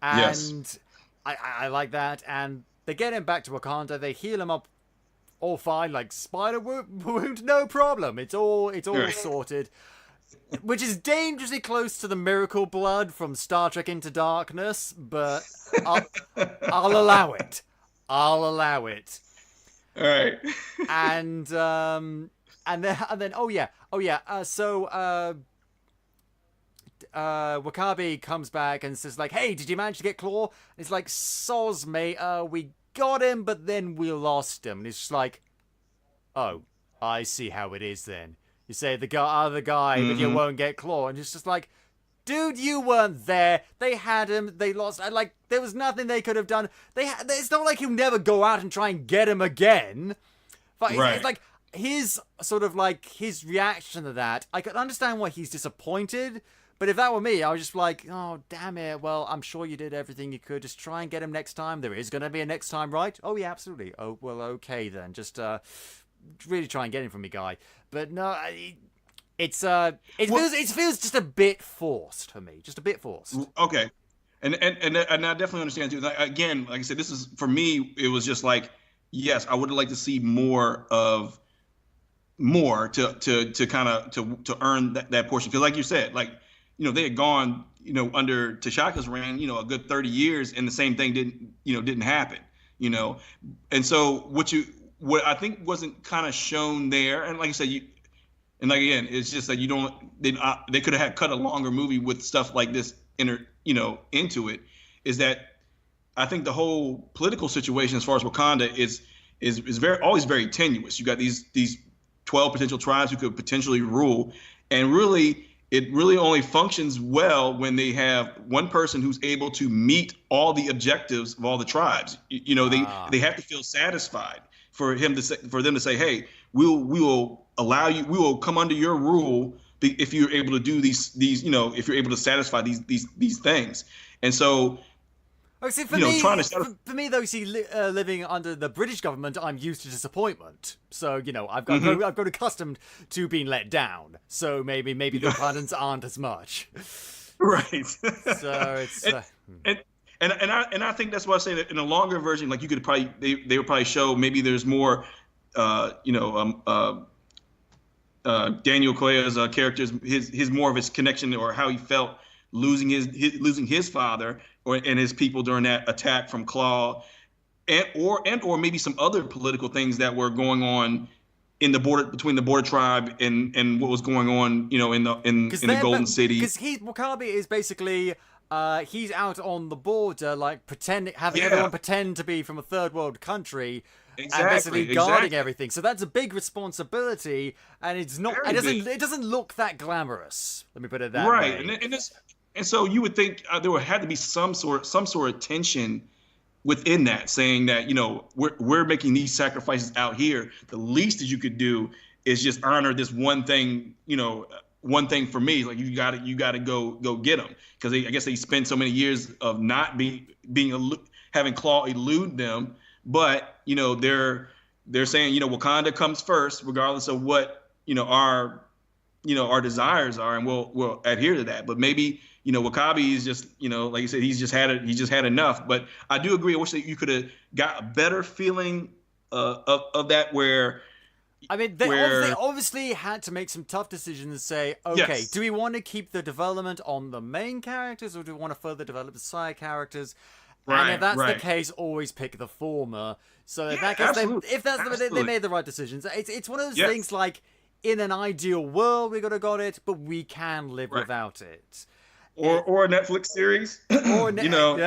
And I like that, and they get him back to Wakanda. They heal him up, all fine, like spider wound, no problem. It's all sorted, which is dangerously close to the miracle blood from Star Trek Into Darkness. But I'll allow it. I'll allow it. All right. And then Wakabi comes back and says like, hey, did you manage to get Claw? And it's like, soz, mate, we got him, but then we lost him. And it's just like, oh, I see how it is then. You say the other guy, but you won't get Claw. And it's just like, dude, you weren't there. They had him. They lost. Like, there was nothing they could have done. It's not like he'll never go out and try and get him again. But it's like, his sort of like, his reaction to that, I could understand why he's disappointed. But if that were me, I was just like, oh, damn it. Well, I'm sure you did everything you could. Just try and get him next time. There is going to be a next time, right? Oh, yeah, absolutely. Oh, well, okay, then. Just really try and get him from me, guy. But no, it feels just a bit forced for me. Just a bit forced. Okay. And I definitely understand, too. Again, like I said, this is, for me, it was just like, yes, I would have liked to see more to kind of to earn that portion. Because like you said, like, you know, they had gone, you know, under T'Chaka's reign, you know, a good 30 years, and the same thing didn't happen, you know. And so what I think wasn't kind of shown there, and like I said, again, it's just that they could have had cut a longer movie with stuff like this into it, is that I think the whole political situation as far as Wakanda is always very tenuous. You got these 12 potential tribes who could potentially rule, and really, it really only functions well when they have one person who's able to meet all the objectives of all the tribes. You know, they have to feel satisfied for them to say, hey, we will allow you, we will come under your rule if you're able to do these, you know, if you're able to satisfy these things. And so, see, for me, though, see, living under the British government, I'm used to disappointment. So, you know, I've got accustomed to being let down. So maybe the pardons aren't as much. Right. So it's and I think that's why I say that in a longer version, like you could probably they would probably show maybe there's more, Daniel Kaluuya's characters, his more of his connection or how he felt losing his father and his people during that attack from Claw, or maybe some other political things that were going on in the border between the border tribe and what was going on, you know, in the Golden City. Because Wakabi is basically he's out on the border, like having everyone pretend to be from a third world country. Exactly, and basically guarding everything. So that's a big responsibility, and it's not. It doesn't look that glamorous. Let me put it that way. Right, and so you would think there had to be some sort of tension within that, saying that, you know, we're making these sacrifices out here. The least that you could do is just honor this one thing, you know, one thing for me. Like you got to go get them, because I guess they spent so many years of not having Claw elude them. But, you know, they're saying, you know, Wakanda comes first, regardless of what, you know, our desires are, and we'll adhere to that. But maybe, you know, Wakabi is just, you know, like you said, he's just had enough. But I do agree. I wish that you could have got a better feeling of that, where, I mean, they where obviously had to make some tough decisions and say, okay, yes, do we want to keep the development on the main characters, or do we want to further develop the side characters? And if that's the case, always pick the former. So in that case, they made the right decisions. It's one of those things like, in an ideal world, we could have got it, but we can live without it. Or a Netflix series. Or you know.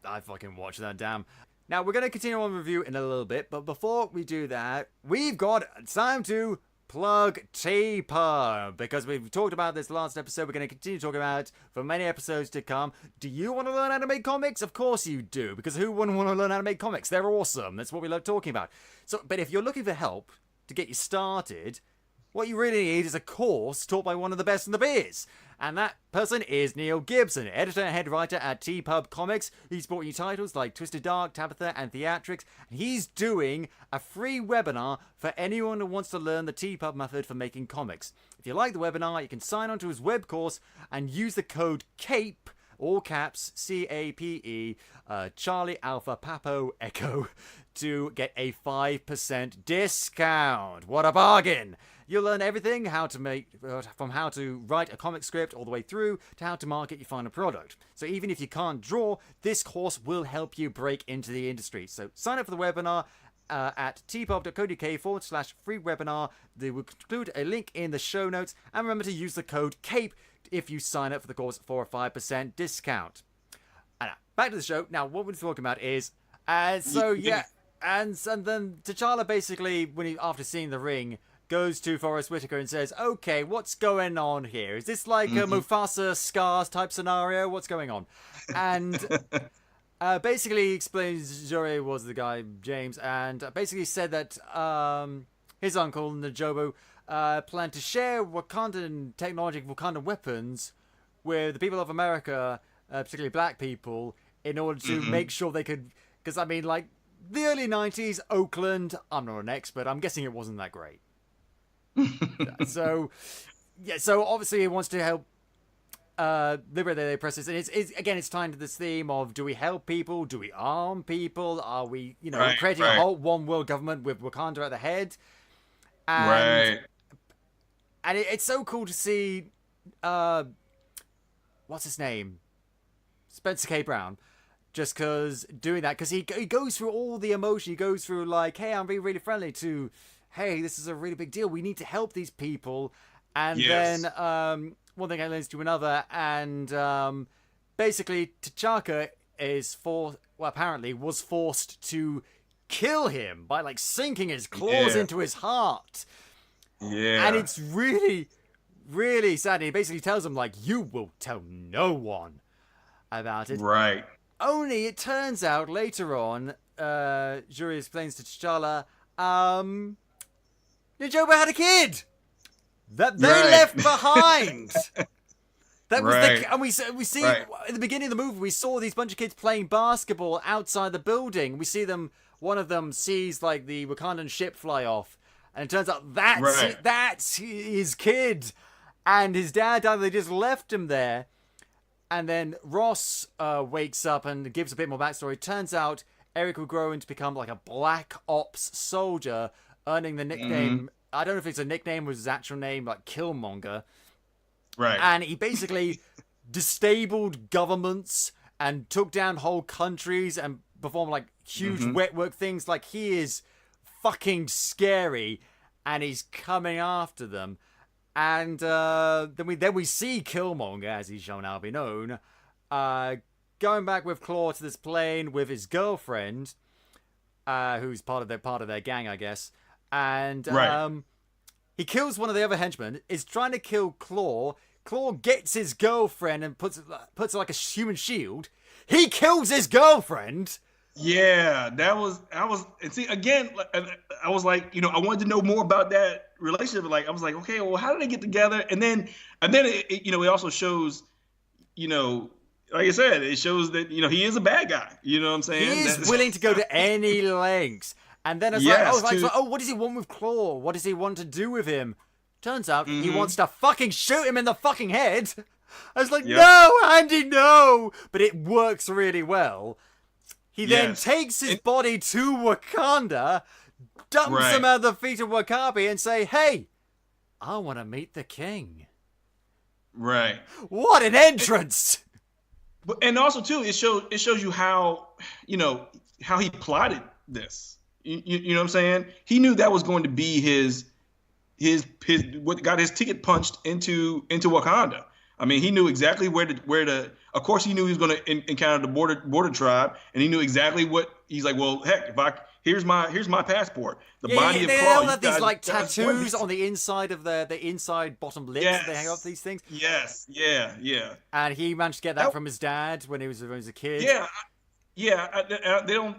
I fucking watched that, damn. Now, we're going to continue on review in a little bit, but before we do that, we've got time to plug TPub, because we've talked about this last episode. We're going to continue talking about it for many episodes to come. Do you want to learn how to make comics? Of course you do, because who wouldn't want to learn how to make comics? They're awesome. That's what we love talking about. But if you're looking for help to get you started, what you really need is a course taught by one of the best in the biz. And that person is Neil Gibson, editor and head writer at TPub Comics. He's brought you titles like Twisted Dark, Tabitha, and Theatrics. And he's doing a free webinar for anyone who wants to learn the TPub method for making comics. If you like the webinar, you can sign on to his web course and use the code CAPE, all caps, CAPE, Charlie Alpha Papo Echo, to get a 5% discount. What a bargain! You'll learn everything from how to write a comic script all the way through to how to market your final product. So even if you can't draw, this course will help you break into the industry. So sign up for the webinar at tpub.co.uk/free webinar. They will include a link in the show notes. And remember to use the code CAPE if you sign up for the course for a 5% discount. And back to the show. Now, what we're talking about is... And then T'Challa basically, after seeing the ring, goes to Forrest Whitaker and says, okay, what's going on here? Is this like a Mufasa Scars type scenario? What's going on? And basically explains Jure was the guy, James, and basically said that his uncle, Najobu, planned to share Wakandan technology, Wakandan weapons with the people of America, particularly black people, in order to make sure they could... Because, I mean, like, the early 90s, Oakland, I'm not an expert, I'm guessing it wasn't that great. So obviously he wants to help liberate the oppressors, and it's tying to this theme of, do we help people? Do we arm people? Are we, creating a whole one world government with Wakanda at the head? And it's so cool to see, what's his name? Spencer K. Brown. Just because doing that, because he goes through all the emotion. He goes through like, hey, I'm being really friendly, to, hey, this is a really big deal. We need to help these people. And then one thing leads to another. And basically, T'Chaka apparently was forced to kill him by like sinking his claws into his heart. Yeah. And it's really, really sad. He basically tells him, like, you will tell no one about it. Right. Only it turns out later on, Juri explains to T'Challa, Najoba had a kid that they left behind. That was and we see at the beginning of the movie, we saw these bunch of kids playing basketball outside the building. We see them. One of them sees like the Wakandan ship fly off, and it turns out that's his kid, and his dad died. They just left him there. And then Ross wakes up and gives a bit more backstory. Turns out Eric will grow into become like a black ops soldier, earning the nickname. I don't know if it's a nickname or his actual name, like Killmonger. Right. And he basically disabled governments and took down whole countries and performed like huge wet work things. Like, he is fucking scary, and he's coming after them. And then we see Killmonger, as he shall now be known, going back with Claw to this plane with his girlfriend, who's part of their gang, I guess. And he kills one of the other henchmen. Is trying to kill Claw. Claw gets his girlfriend and puts like a human shield. He kills his girlfriend. Yeah, I was, and see, again, I was like, I wanted to know more about that relationship. Like, I was like, okay, well, how did they get together? And then it also shows, like I said, it shows that, he is a bad guy. You know what I'm saying? He is willing to go to any lengths. And then I was like, what does he want with Claw? What does he want to do with him? Turns out he wants to fucking shoot him in the fucking head. I was like, no, Andy, no. But it works really well. He then takes his body to Wakanda, dumps him at the feet of Wakabi and say, "Hey, I want to meet the king." Right. What an entrance! And also too, it shows you how, how he plotted this. You know what I'm saying? He knew that was going to be his what got his ticket punched into Wakanda. I mean, he knew exactly where to. Of course, he knew he was going to encounter the border tribe, and he knew exactly what he's like. Well, heck, here's my passport. The body of Claw. They all have these like tattoos on the inside of the inside bottom lips. Yes. They hang off these things. Yes. Yeah. And he managed to get that from his dad when he was a kid. Yeah. They don't,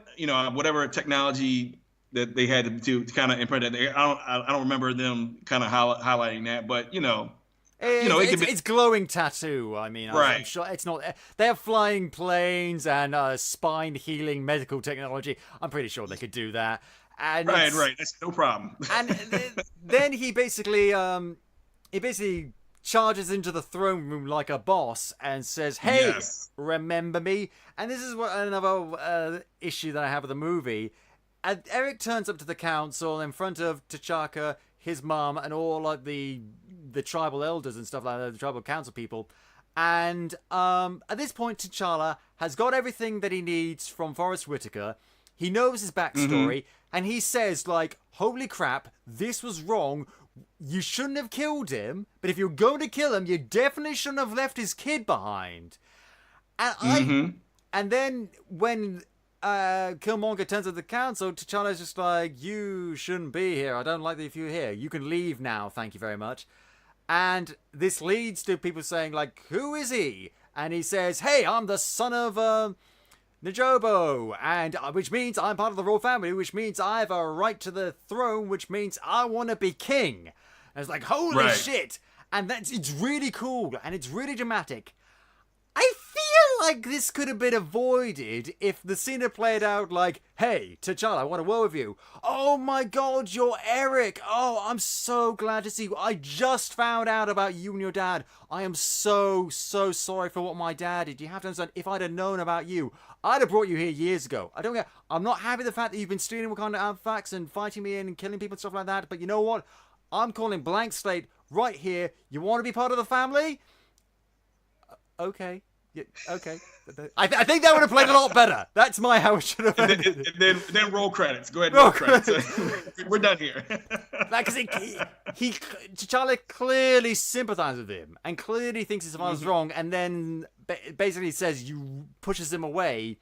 whatever technology that they had to kind of imprint it. I don't remember them kind of highlighting that, but it's glowing tattoo. I mean, right. I'm sure it's not. They have flying planes and spine healing medical technology. I'm pretty sure they could do that. And right. That's no problem. And then he basically charges into the throne room like a boss and says, "Hey, remember me?" And this is another issue that I have with the movie. And Eric turns up to the council in front of T'Chaka, his mum, and all like the tribal elders and stuff like that, the tribal council people. And at this point, T'Challa has got everything that he needs from Forrest Whitaker. He knows his backstory, and he says, like, "Holy crap, this was wrong. You shouldn't have killed him, but if you're going to kill him, you definitely shouldn't have left his kid behind." And and then when Killmonger turns to the council, T'Challa's just like, "You shouldn't be here. I don't like that you're here. You can leave now. Thank you very much." And this leads to people saying, like, "Who is he?" And he says, "Hey, I'm the son of Najobo, and which means I'm part of the royal family, which means I have a right to the throne, which means I want to be king." And it's like, holy shit! And it's really cool, and it's really dramatic. I feel like this could have been avoided if the scene had played out like, "Hey, T'Challa, I want to war with you. Oh my god, you're Eric. Oh, I'm so glad to see you. I just found out about you and your dad. I am so sorry for what my dad did. You have to understand, if I'd have known about you, I'd have brought you here years ago. I don't care. I'm not happy with the fact that you've been stealing Wakanda artifacts and fighting me and killing people and stuff like that, but you know what? I'm calling blank slate right here. You want to be part of the family? Okay. Yeah, okay. I think that would have played a lot better. That's how it should have ended. Then roll credits. Go ahead and roll credits. We're done here. Because T'Challa clearly sympathizes with him and clearly thinks his father's wrong, and then basically says pushes him away,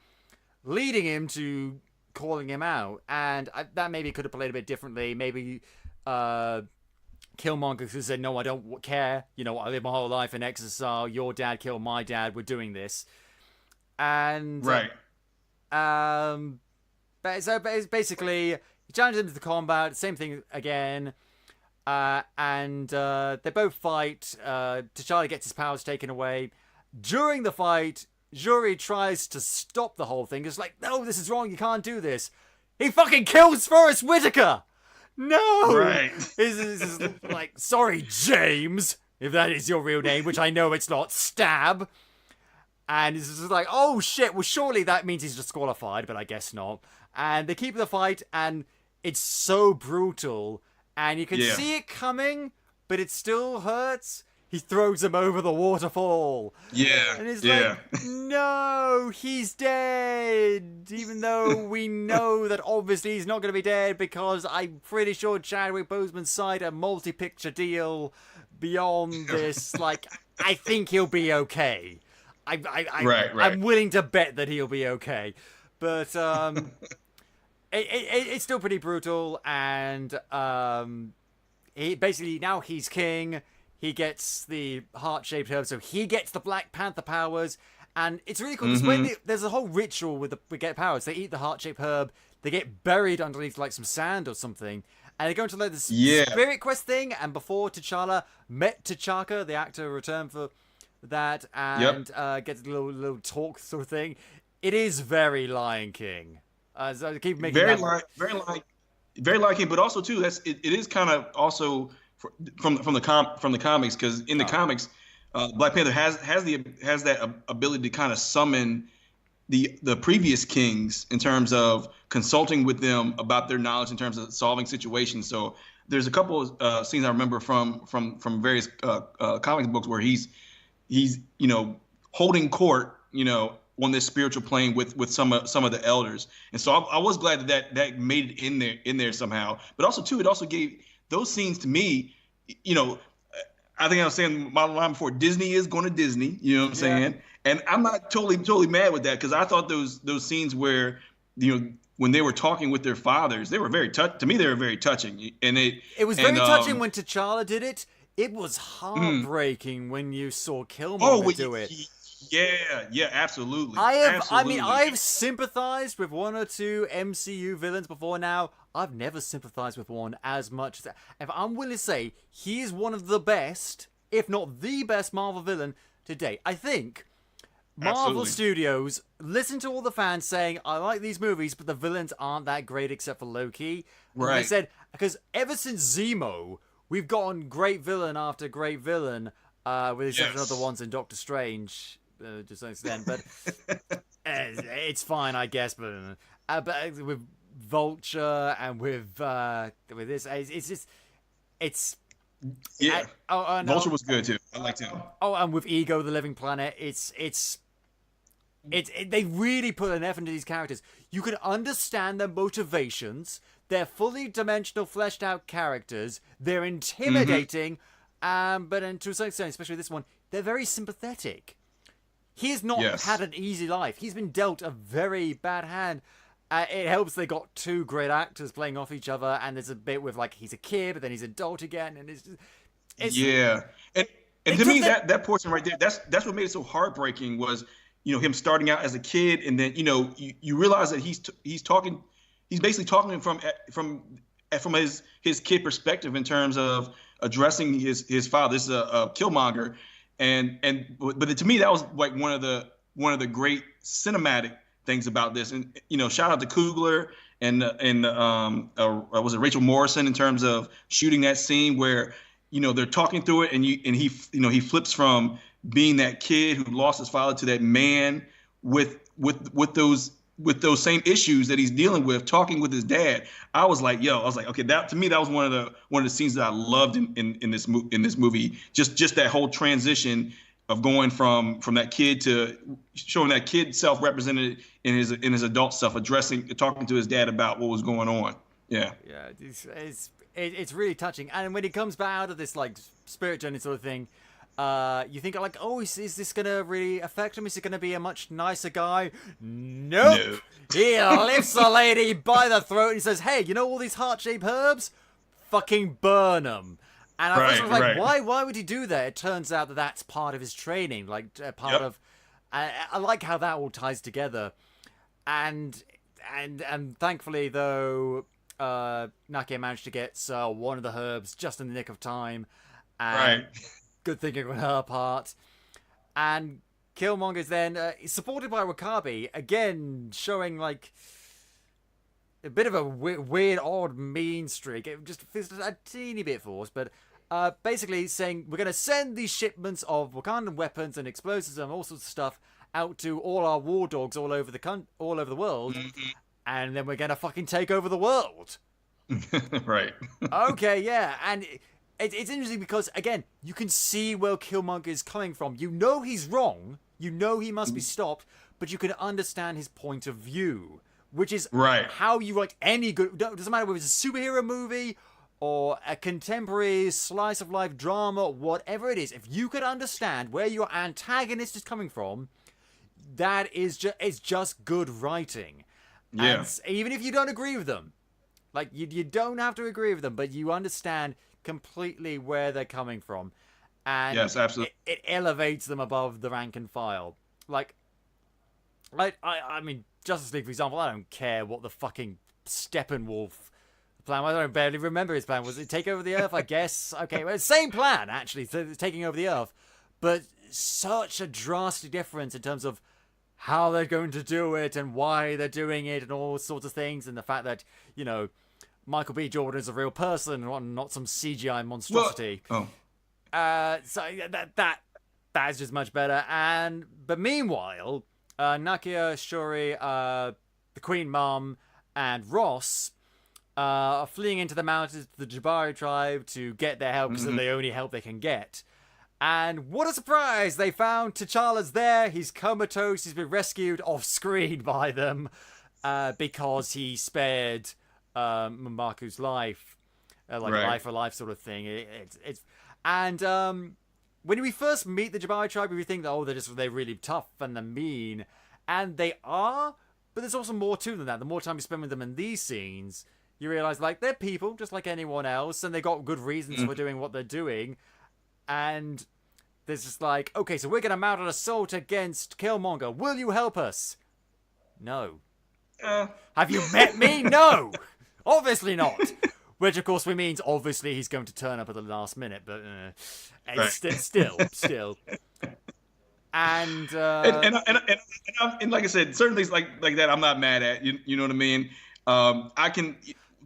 leading him to calling him out. And that maybe could have played a bit differently. Maybe Killmonger could have said, "No, I don't care. I lived my whole life in exile. Your dad killed my dad. We're doing this." And but basically he challenges him to the combat. Same thing again. And they both fight. T'Challa gets his powers taken away. During the fight, Shuri tries to stop the whole thing. It's like, "No, this is wrong. You can't do this." He fucking kills Forrest Whitaker. No! Right. This is like, "Sorry, James, if that is your real name," which I know it's not, "Stab." And it's just like, oh shit, well surely that means he's disqualified, but I guess not. And they keep the fight, and it's so brutal, and you can see it coming, but it still hurts. He throws him over the waterfall. Yeah. And it's like, no, he's dead. Even though we know that obviously he's not going to be dead, because I'm pretty sure Chadwick Boseman signed a multi-picture deal beyond this. Like, I think he'll be okay. I'm willing to bet that he'll be okay. But it's still pretty brutal. And he basically, now he's king. He gets the heart-shaped herb, so he gets the Black Panther powers. And it's really cool, because when there's a whole ritual with get powers. They eat the heart-shaped herb, they get buried underneath like some sand or something, and they go into like this spirit quest thing. And before T'Challa met T'Chaka, the actor returned for that, and gets a little talk sort of thing. It is very Lion King. So I keep making very Lion King, but also too, it is kind of also from the comics, because in the comics, Black Panther has that ability to kind of summon the previous kings in terms of consulting with them about their knowledge in terms of solving situations. So there's a couple of scenes I remember from various comic books where he's holding court on this spiritual plane with some of the elders. And so I was glad that made it in there somehow. But also too, it also gave those scenes to me, I think I was saying my line before, Disney is going to Disney, you know what I'm saying? And I'm not totally mad with that, because I thought those scenes where, when they were talking with their fathers, they were very to me they were very touching. And it was very touching when T'Challa did it. It was heartbreaking when you saw Killmonger do it. Yeah, absolutely. I've sympathized with one or two MCU villains before now. I've never sympathized with one as much as if I'm willing to say he is one of the best, if not the best Marvel villain to date. I think Marvel Studios listen to all the fans saying, I like these movies, but the villains aren't that great except for Loki. Right. And they said, because ever since Zemo, we've gotten great villain after great villain, with the exception of the ones in Doctor Strange, to some extent. But it's fine, I guess. But with Vulture and with this, it's Vulture was good too. I liked him. Oh, and with Ego, the Living Planet, they really put an effort into these characters. You can understand their motivations. They're fully dimensional, fleshed out characters. They're intimidating, but to a certain extent, especially this one, they're very sympathetic. He has not had an easy life. He's been dealt a very bad hand. It helps they got two great actors playing off each other, and there's a bit with he's a kid, but then he's adult again, and it's and to me that portion right there, that's what made it so heartbreaking was him starting out as a kid, and then you realize that he's basically talking from his kid perspective in terms of addressing his father. This is a Killmonger, but to me that was like one of the great cinematic things about this. And shout out to Coogler and was it Rachel Morrison in terms of shooting that scene where they're talking through it, and he flips from being that kid who lost his father to that man with those same issues that he's dealing with, talking with his dad. I was like, okay, that to me that was one of the scenes that I loved in this movie. Just that whole transition of going from that kid to showing that kid self represented in his adult self, talking to his dad about what was going on. Yeah, it's really touching. And when he comes back out of this spirit journey sort of thing, you think is this gonna really affect him? Is he gonna be a much nicer guy? Nope. No. He lifts the lady by the throat and says, "Hey, all these heart-shaped herbs? Fucking burn them." And I was like, why would he do that? It turns out that that's part of his training, part of. I like how that all ties together, and thankfully though, Nakia managed to get one of the herbs just in the nick of time, and good thinking on her part. And Killmonger's then supported by Wakabi again, showing a bit of a weird, odd, mean streak. It just feels a teeny bit forced, but basically saying we're going to send these shipments of Wakandan weapons and explosives and all sorts of stuff out to all our war dogs all over the world, and then we're going to fucking take over the world. Right. Okay, yeah, and it's interesting because again, you can see where Killmonger is coming from. He's wrong. He must be stopped, but you can understand his point of view. Which is how you write any good. Doesn't matter whether it's a superhero movie or a contemporary slice of life drama, whatever it is. If you could understand where your antagonist is coming from, that is just good writing. Yeah. And even if you don't agree with them, you don't have to agree with them, but you understand completely where they're coming from, and yes, absolutely, it elevates them above the rank and file. I mean, Justice League, for example, I don't care what the fucking Steppenwolf plan was. I don't barely remember his plan. Was it take over the Earth? I guess. Okay, well, same plan, actually, so taking over the Earth. But such a drastic difference in terms of how they're going to do it and why they're doing it and all sorts of things. And the fact that, Michael B. Jordan is a real person and not some CGI monstrosity. So that is just much better. But meanwhile, Nakia, Shuri, the Queen Mom, and Ross are fleeing into the mountains to the Jabari tribe to get their help because they're the only help they can get. And what a surprise! They found T'Challa's there. He's comatose. He's been rescued off screen by them because he spared M'Baku's life, like a life for life sort of thing. When we first meet the Jabari tribe, we think that they're really tough and they're mean, and they are. But there's also more to them than that. The more time you spend with them in these scenes, you realize like they're people just like anyone else, and they got good reasons for doing what they're doing. And there's just like, okay, so we're going to mount an assault against Killmonger. Will you help us? No. Have you met me? No. Obviously not. Which, of course, means obviously he's going to turn up at the last minute, but still. And like I said, certain things like that I'm not mad at. You know what I mean? I can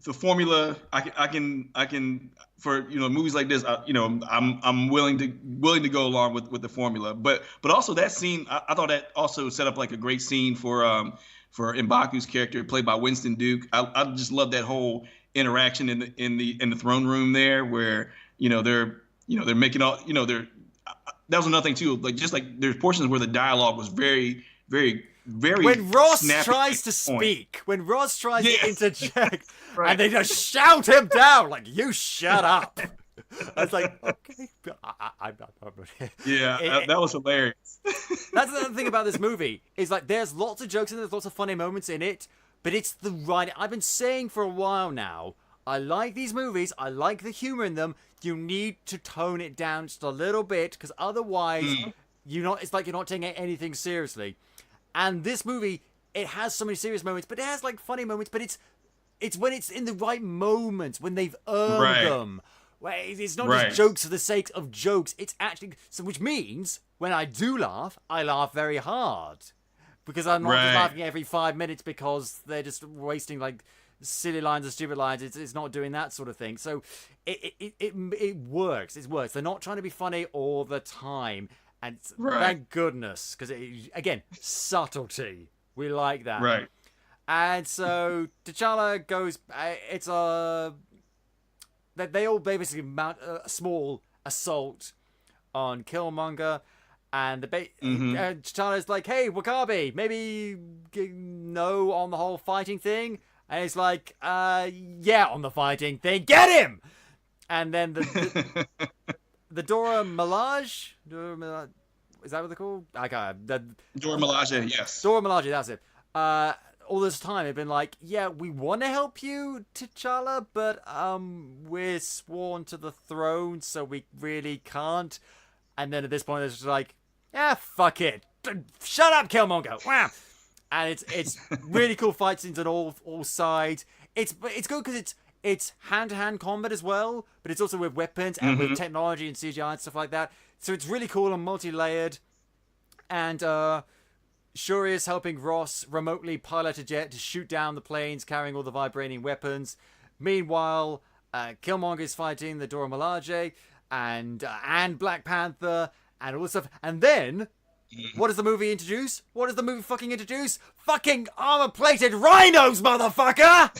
the formula. I can for movies like this. I'm willing to go along with the formula. But also that scene, I thought that also set up like a great scene for M'Baku's character played by Winston Duke. I just love that whole interaction in the throne room there, where they're making all that was another thing too. Like just like there's portions where the dialogue was very, very, very. When Ross tries to speak, when Ross tries to interject, and they just shout him down, like "You shut up." I was like, okay, I'm not. That was hilarious. That's the other thing about this movie is like there's lots of jokes and there's lots of funny moments in it, but it's the right. I've been saying for a while now. I like these movies. I like the humor in them. You need to tone it down just a little bit, because otherwise, it's like you're not taking anything seriously. And this movie, it has so many serious moments, but it has like funny moments. But it's when it's in the right moments, when they've earned them. Where it's not just jokes for the sake of jokes. It's actually which means when I do laugh, I laugh very hard, because I'm not just laughing every 5 minutes because they're just wasting like silly lines or stupid lines. It's not doing that sort of thing. So it works. It works. They're not trying to be funny all the time, and thank goodness, because again, subtlety. We like that. Right. And so T'Challa goes. They all basically mount a small assault on Killmonger. And T'Challa's like, hey, Wakabi, maybe no on the whole fighting thing. And he's like, yeah, on the fighting thing. Get him! And then the Dora Milaje? Is that what they're called? Dora Milaje, yes. Dora Milaje, that's it. All this time, they've been like, yeah, we want to help you, T'Challa, but we're sworn to the throne, so we really can't. And then at this point, it's just like, fuck it. Shut up, Killmonger. Wow. And it's really cool fight scenes on all sides. It's good because it's hand-to-hand combat as well, but it's also with weapons and with technology and CGI and stuff like that. So it's really cool and multi-layered. And Shuri is helping Ross remotely pilot a jet to shoot down the planes carrying all the vibrating weapons. Meanwhile, Killmonger is fighting the Dora Milaje and Black Panther and all this stuff. And then, what does the movie introduce? What does the movie fucking introduce? Fucking armor-plated rhinos, motherfucker!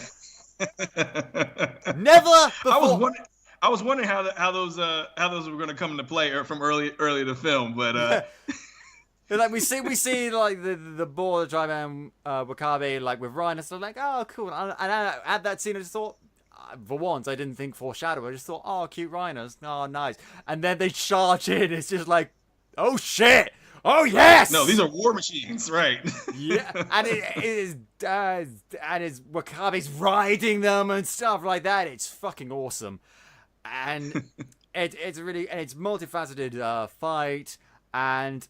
Never before. I was wondering how those were going to come into play from early in the film, but like we see like the border tribe and Wakabi like with rhinos. So like, oh cool. And at that scene, I just thought, for once, I didn't think foreshadow. I just thought, oh, cute rhinos. Oh, nice. And then they charge in. It's just like, oh shit. Oh yes! No, these are war machines, right? Yeah, and it's Wakabi's riding them and stuff like that. It's fucking awesome, and it's multifaceted fight, and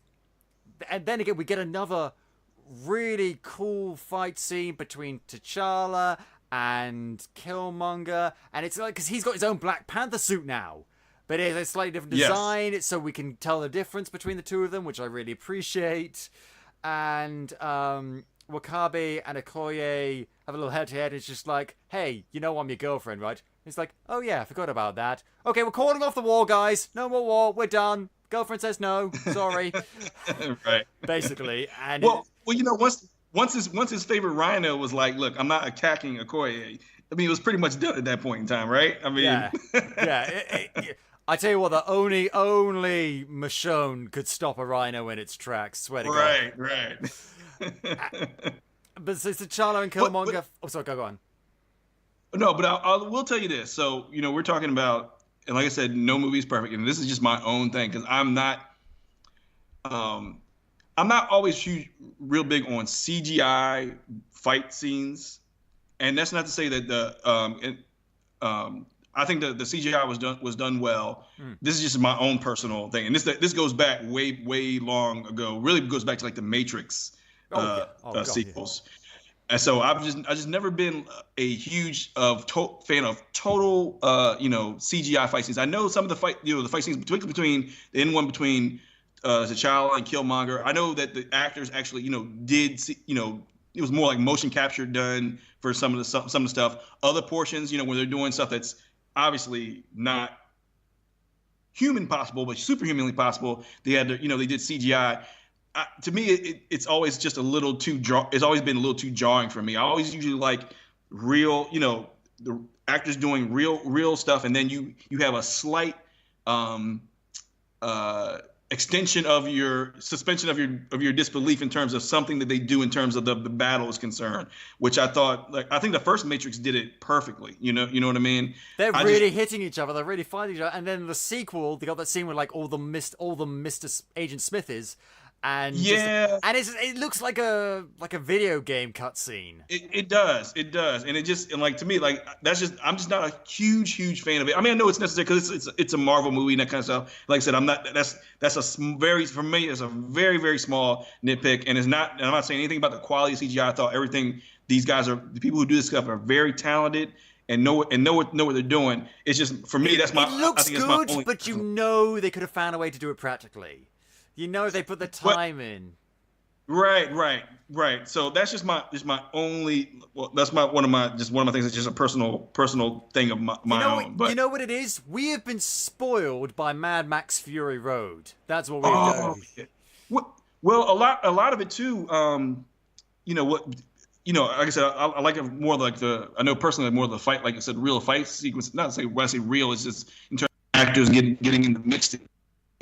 then again we get another really cool fight scene between T'Challa and Killmonger, and it's like because he's got his own Black Panther suit now. But it's a slightly different design, so we can tell the difference between the two of them, which I really appreciate. And Wakabi and Okoye have a little head-to-head. It's just like, hey, you know I'm your girlfriend, right? It's like, oh yeah, I forgot about that. Okay, we're calling off the war, guys. No more war. We're done. Girlfriend says no. Sorry. Right. Basically. And Well, once his favorite rhino was like, "Look, I'm not attacking Okoye." I mean, it was pretty much done at that point in time, right? I mean, Yeah, I tell you what, the only Michonne could stop a rhino in its tracks. Swear to God. right. But since T'Challa and Killmonger, oh sorry, go on. No, but I will tell you this. So, we're talking about, and like I said, no movie is perfect, and this is just my own thing because I'm not always real big on CGI fight scenes, and that's not to say that I think the CGI was done well. This is just my own personal thing, and this goes back way long ago. Really goes back to like the Matrix sequels. Yeah. And so I just never been a huge fan of total CGI fight scenes. I know some of the fight scenes between the end one between T'Challa and Killmonger. I know that the actors actually did it was more like motion capture done for some of the stuff. Other portions where they're doing stuff that's obviously not human possible but superhumanly possible. They had to, they did CGI. To me, it's always just a little too it's always been a little too jarring for me. I always usually like real, the actors doing real stuff, and then you have a slight extension of your suspension of your disbelief in terms of something that they do in terms of the battle is concerned. Which I thought, I think the first Matrix did it perfectly. You know what I mean? They're really hitting each other. They're really fighting each other. And then the sequel, they got that scene where like all the Mr. Agent Smith is. And it looks like a video game cutscene. It does, and and to me, like I'm just not a huge fan of it. I mean, I know it's necessary because it's a Marvel movie and that kind of stuff. Like I said, I'm not. For me, it's a very small nitpick, and it's not. And I'm not saying anything about the quality of CGI. I thought everything the people who do this stuff are very talented and know what they're doing. It's just for me, that's my. It looks I think good, that's my but they could have found a way to do it practically. They put the time in. Right. So that's just my only. Well, that's one of my things that's just a personal thing of my own. But you know what it is? We have been spoiled by Mad Max Fury Road. That's what we've done. Yeah. Well, a lot of it too. Like I said, I like it more like I know personally more of the fight, like I said, real fight sequence. Not to say when I say real, it's just in terms of actors getting in the mix.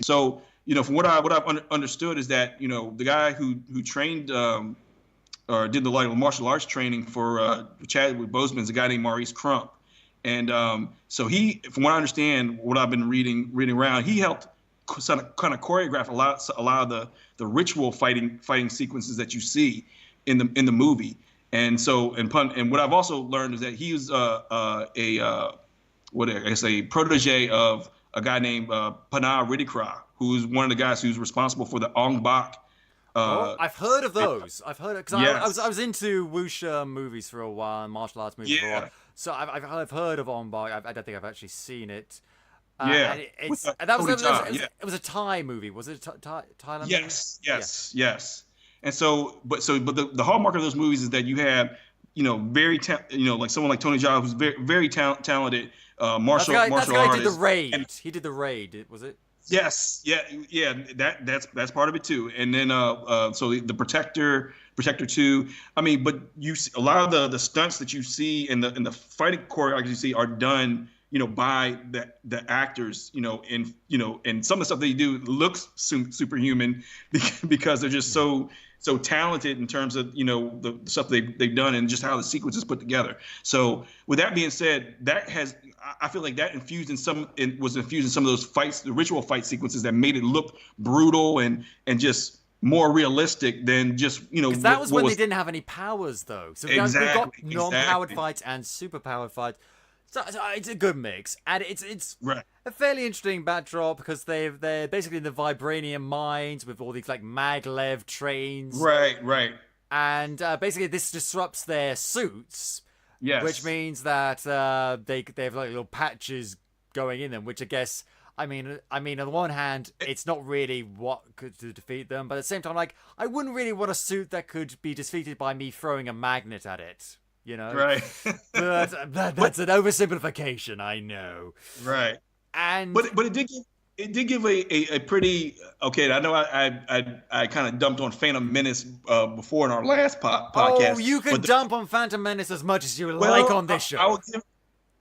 So. From what I've understood is that the guy who trained or did the martial arts training for Chadwick Boseman is a guy named Maurice Crump, and so he, from what I understand, what I've been reading around, he helped kind of choreograph a lot of the ritual fighting sequences that you see in the movie, and what I've also learned is that he was a protege of a guy named Panay Ridikra, who's one of the guys who's responsible for the Ong Bak. I've heard of those. I've heard it because I was into wuxia movies for a while, martial arts movies for a while. So I've heard of Ong Bak. I don't think I've actually seen it. It was a Thai movie. Was it a Thailand movie? Yes. And but the hallmark of those movies is that you have like someone like Tony Jaa, who's very talented martial artist. That's the guy who did the Raid. He did the Raid. Was it? Yes, yeah. That's part of it too. And then so the Protector 2. I mean, but you see, a lot of the stunts that you see and the fighting choreography you see are done, by the actors, and some of the stuff they do looks superhuman because they're just so talented in terms of the stuff they've done and just how the sequence is put together. So with that being said, I feel like that was infused in some of those fights, the ritual fight sequences that made it look brutal and just more realistic than just because that was when they didn't have any powers though. So we've got non-powered fights and super-powered fights. So it's a good mix, and it's right. A fairly interesting backdrop because they're basically in the vibranium mines with all these like maglev trains. Right. And basically this disrupts their suits. Yes. Which means that they have like little patches going in them, which I guess I mean on the one hand it's not really what could defeat them, but at the same time, like, I wouldn't really want a suit that could be defeated by me throwing a magnet at it. Right. But that's an oversimplification, I know. Right. And but it did it did give a pretty okay. I know I kind of dumped on Phantom Menace before in our last podcast. Oh, you can dump on Phantom Menace as much as you well, like on this show.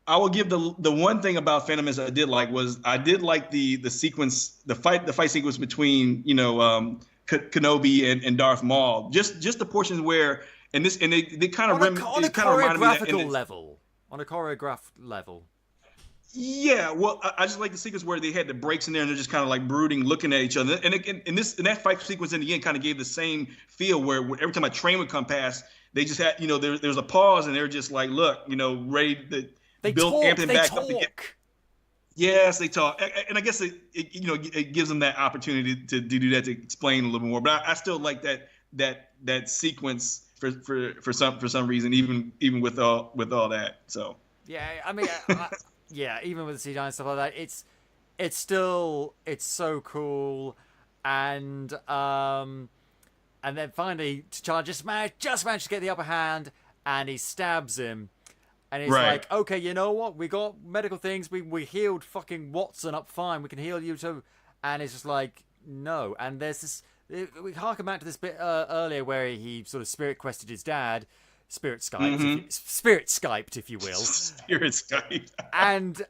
I will give the one thing about Phantom Menace I did like was I did like the sequence, the fight sequence between Kenobi and Darth Maul. Just the portions where they kind of on a choreographical level. On a choreographed level. Yeah, well, I just like the sequence where they had the breaks in there and they're just kind of like brooding, looking at each other. And that fight sequence in the end kind of gave the same feel where every time a train would come past, they just had, there's a pause and they're just like, look, ready to amp him back up again. Yes, they talk, and I guess it gives them that opportunity to do that, to explain a little bit more. But I still like that sequence for some reason, even with all that. So yeah, I mean. Yeah, even with the CGI and stuff like that, it's still so cool, and then finally T'Challa just managed to get the upper hand, and he stabs him, and he's like, okay, you know what? We got medical things. We healed fucking Watson up fine. We can heal you too, and it's just like no. And there's this. We harken back to this bit earlier where he sort of spirit quested his dad. Spirit Skyped, if you will. Spirit Skype. And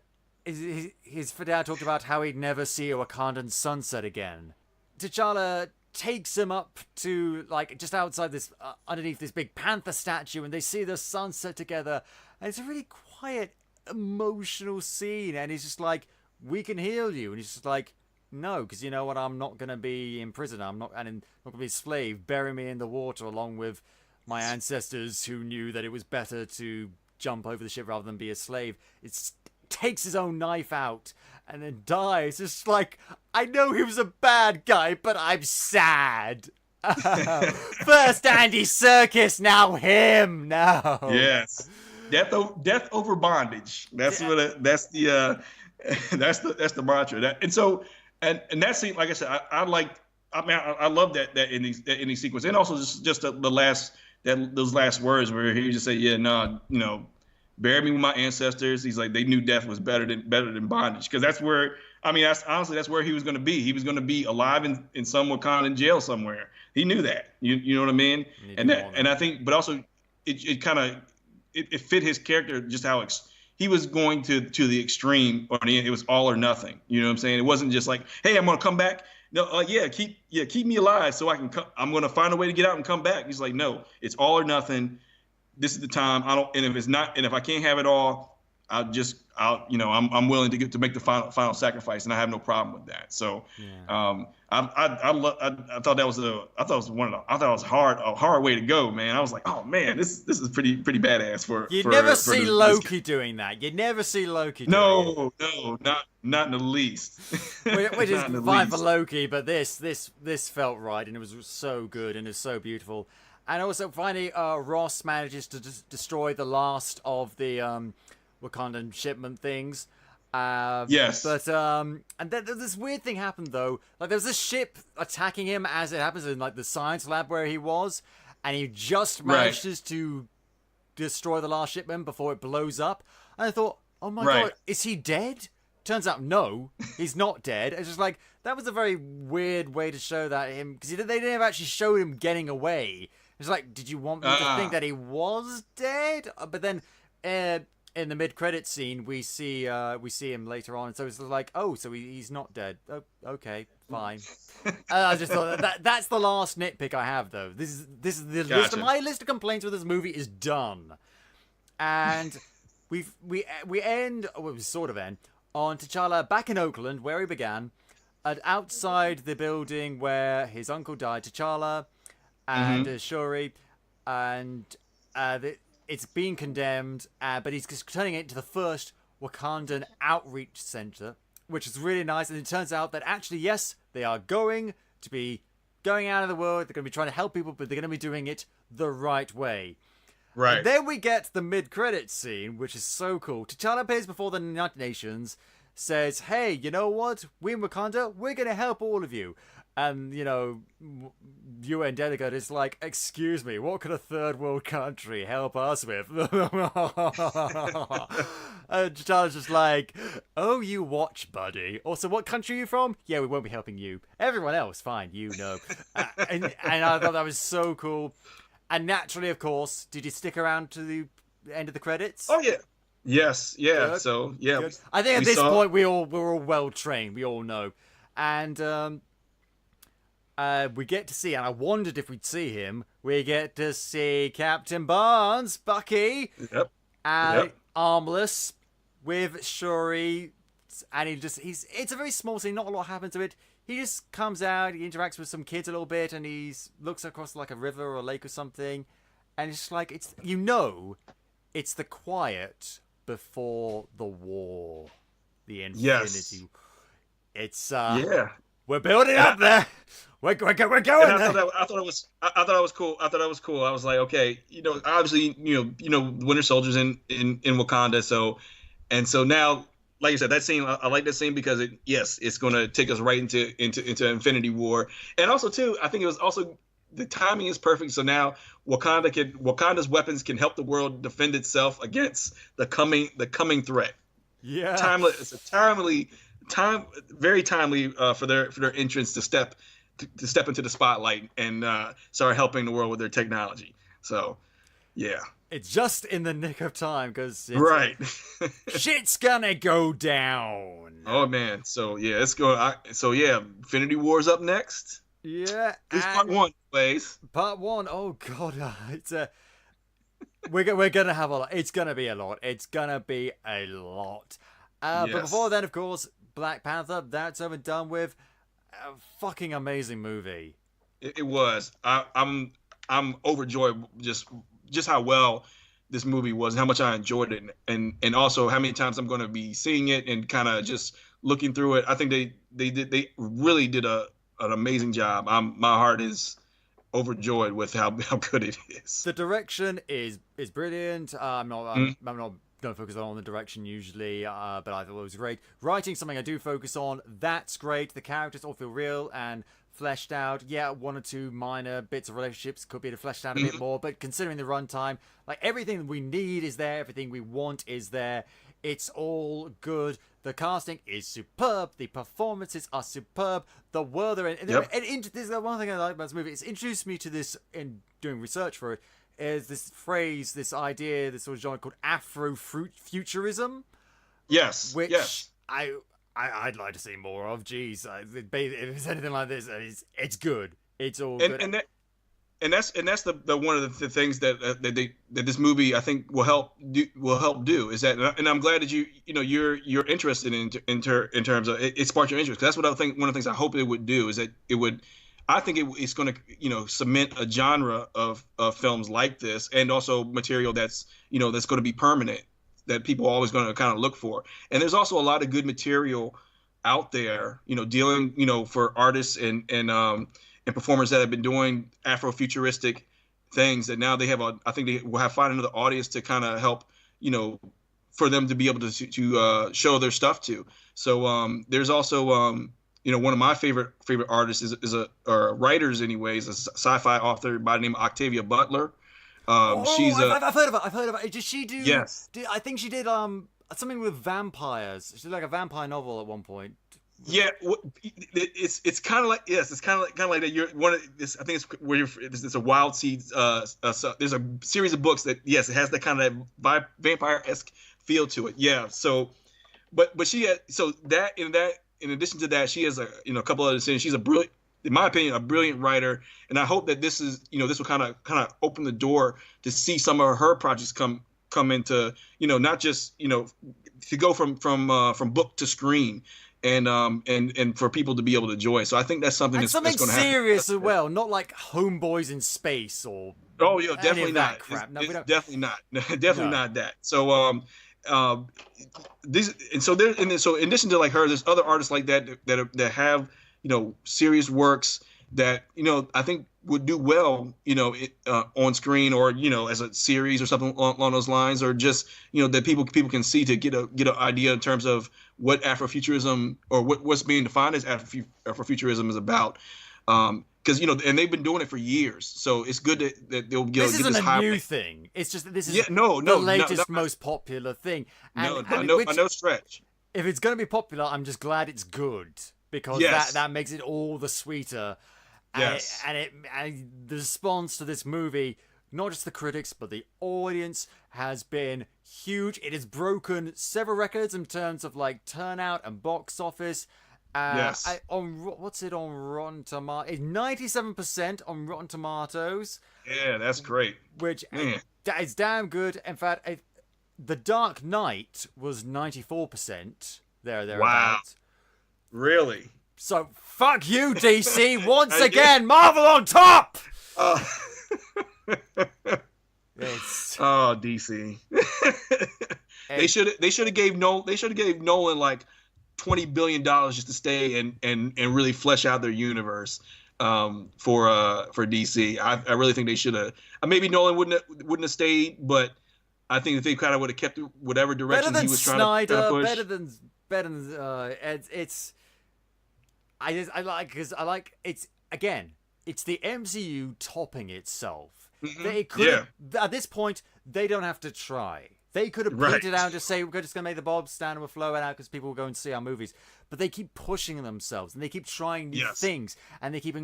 his dad talked about how he'd never see a Wakandan sunset again. T'Challa takes him up to, like, just outside this, underneath this big panther statue, and they see the sunset together. And it's a really quiet, emotional scene. And he's just like, we can heal you. And he's just like, no, because you know what? I'm not going to be in prison. I'm not going to be a slave. Bury me in the water along with my ancestors who knew that it was better to jump over the ship rather than be a slave. It takes his own knife out and then dies. It's like, I know he was a bad guy, but I'm sad. First Andy Serkis, now him. No. Yes. Death over bondage. That's that's the mantra. And that scene, like I said, I love that ending sequence, and also just the last. Those last words where he just said, "Yeah, no, bury me with my ancestors." He's like, they knew death was better than bondage, because that's where that's where he was going to be. He was going to be alive in some Wakandan jail somewhere. He knew that. You know what I mean? And I think, but also it kind of fit his character, just how he was going to the extreme, or it was all or nothing. You know what I'm saying? It wasn't just like, hey, I'm going to come back. No, keep me alive so I can come. I'm going to find a way to get out and come back. He's like, no, it's all or nothing. This is the time. And if I can't have it all, I'm willing to make the final sacrifice, and I have no problem with that. So, yeah. I thought it was a hard way to go, man. I was like, oh man, this is pretty badass for. You never see Loki doing that. You never see Loki. No, not in the least. Which is fine for Loki, but this felt right, and it was so good, and it was so beautiful. And also, finally, Ross manages to destroy the last of the Wakandan shipment things. Yes. But and then this weird thing happened though. Like there was this ship attacking him as it happens in like the science lab where he was, and he just manages to destroy the last shipment before it blows up. And I thought, oh my god, is he dead? Turns out no, he's not dead. It's just like that was a very weird way to show that him, because they didn't actually show him getting away. It's like, did you want me to think that he was dead? But then in the mid-credit scene, we see him later on, and so it's like, oh, so he's not dead. Oh, okay, fine. I just thought that's the last nitpick I have, though. This is the list. My list of complaints with this movie is done, and we end, well, we sort of end on T'Challa back in Oakland, where he began, outside the building where his uncle died. T'Challa and Shuri, and it's being condemned, but he's just turning it into the first Wakandan outreach center, which is really nice. And it turns out that actually, yes, they are going to be going out of the world. They're going to be trying to help people, but they're going to be doing it the right way. Right. And then we get the mid-credits scene, which is so cool. T'Challa appears before the United Nations, says, hey, you know what? We in Wakanda, we're going to help all of you. And, you know, UN delegate is like, excuse me, what could a third world country help us with? And T'Challa's just like, oh, you watch, buddy. Also, what country are you from? Yeah, we won't be helping you. Everyone else, fine, you know. And I thought that was so cool. And naturally, of course, did you stick around to the end of the credits? Oh, yeah. Yes, yeah. Good. So, yeah. Good. I think at this point, we're all well trained. We all know. And we get to see, and I wondered if we'd see him, we get to see Captain Barnes, Bucky, armless, with Shuri, and it's a very small scene, not a lot happens to it. He just comes out, he interacts with some kids a little bit, and he looks across like a river or a lake or something, and it's like, it's the quiet before the war, the infinity. Yes. It's yeah. We're building up there. We're going. And I thought it was cool. I was like, okay, obviously, Winter Soldier's in Wakanda, so now, like you said, that scene, I like that scene because it's going to take us right into Infinity War, and also too, I think it was also the timing is perfect. So now Wakanda's weapons can help the world defend itself against the coming threat. Yeah, it's very timely for their entrance to step into the spotlight and start helping the world with their technology. So, yeah, it's just in the nick of time because shit's gonna go down. Oh man, so yeah, Infinity War's up next. Yeah, this part one, please. Part one. Oh god, it's we're gonna have a lot. It's gonna be a lot. It's gonna be a lot. Yes. But before then, of course, Black Panther. That's over and done with. A fucking amazing movie. It was. I'm overjoyed just how well this movie was, and how much I enjoyed it, and also how many times I'm going to be seeing it and kind of just looking through it. I think they really did an amazing job. My heart is overjoyed with how good it is. The direction is brilliant. I'm not don't focus on the direction usually, but I thought it was great. Writing, something I do focus on. That's great. The characters all feel real and fleshed out. Yeah, one or two minor bits of relationships could be fleshed out a bit more, but considering the runtime, like everything we need is there, everything we want is there. It's all good. The casting is superb. The performances are superb. The world they're in. Yep. And this is one thing I like about this movie. It's introduced me to this in doing research for it. Is this phrase, this idea, this sort of genre called Afrofuturism? Yes. Which I'd like to see more of. Jeez, if it's anything like this, it's good. It's all good. And that's the one of the things that this movie I think will help do is that, and I'm glad that you're interested in terms of it sparked your interest. That's what I think. One of the things I hope it would do is that it would. I think it's going to, cement a genre of films like this, and also material that's going to be permanent, that people are always going to kind of look for. And there's also a lot of good material out there, dealing, for artists and performers that have been doing Afrofuturistic things that now they have I think they will find another audience to kind of help, for them to be able to show their stuff to. So there's also one of my favorite artists or writers anyways, a sci-fi author by the name of Octavia Butler. I've heard of her. Did she do? Yes. I think she did something with vampires. She did like a vampire novel at one point. Yeah, it's kind of like it's kind of like that. You're one of this. I think it's where it's a Wild Seeds. There's a series of books that it has that kind of vampire-esque feel to it. Yeah. So, but she had in addition to that, she has a couple other things. She's in my opinion, a brilliant writer, and I hope that this is this will kind of open the door to see some of her projects come into not just to go from book to screen. And for people to be able to enjoy. So I think that's something that's going to happen. Something serious as well, not like Homeboys in Space or definitely not. Crap. No, definitely not. Definitely not that. So so in addition to like her, there's other artists like that have serious works that I think would do well on screen or as a series or something along those lines, or just that people can see to get an idea in terms of what Afrofuturism or what's being defined as Afrofuturism is about. Because and they've been doing it for years, so it's good that they'll get this isn't this a new thing. It's just that this is the latest, most popular thing. And no stretch. If it's going to be popular, I'm just glad it's good, because that makes it all the sweeter. Yes. And the response to this movie, not just the critics, but the audience, has been huge. It has broken several records in terms of like turnout and box office. Yes. What's it on Rotten Tomatoes? It's 97% on Rotten Tomatoes. Yeah, that's great. Which is damn good. In fact, The Dark Knight was 94%. Thereabouts. Wow. Really? So, fuck you, DC. Once again, Marvel on top! DC. They should have gave Nolan like $20 billion just to stay and really flesh out their universe for DC. I really think they should have. Maybe Nolan wouldn't have stayed, but I think that they kind of would have kept whatever direction he was trying to push. Better than it's. I like it's again. It's the MCU topping itself. Mm-hmm. They could at this point they don't have to try. They could have put it out and just say we're just going to make the bulb stand and we're flowing out because people will go and see our movies. But they keep pushing themselves and they keep trying new things and they keep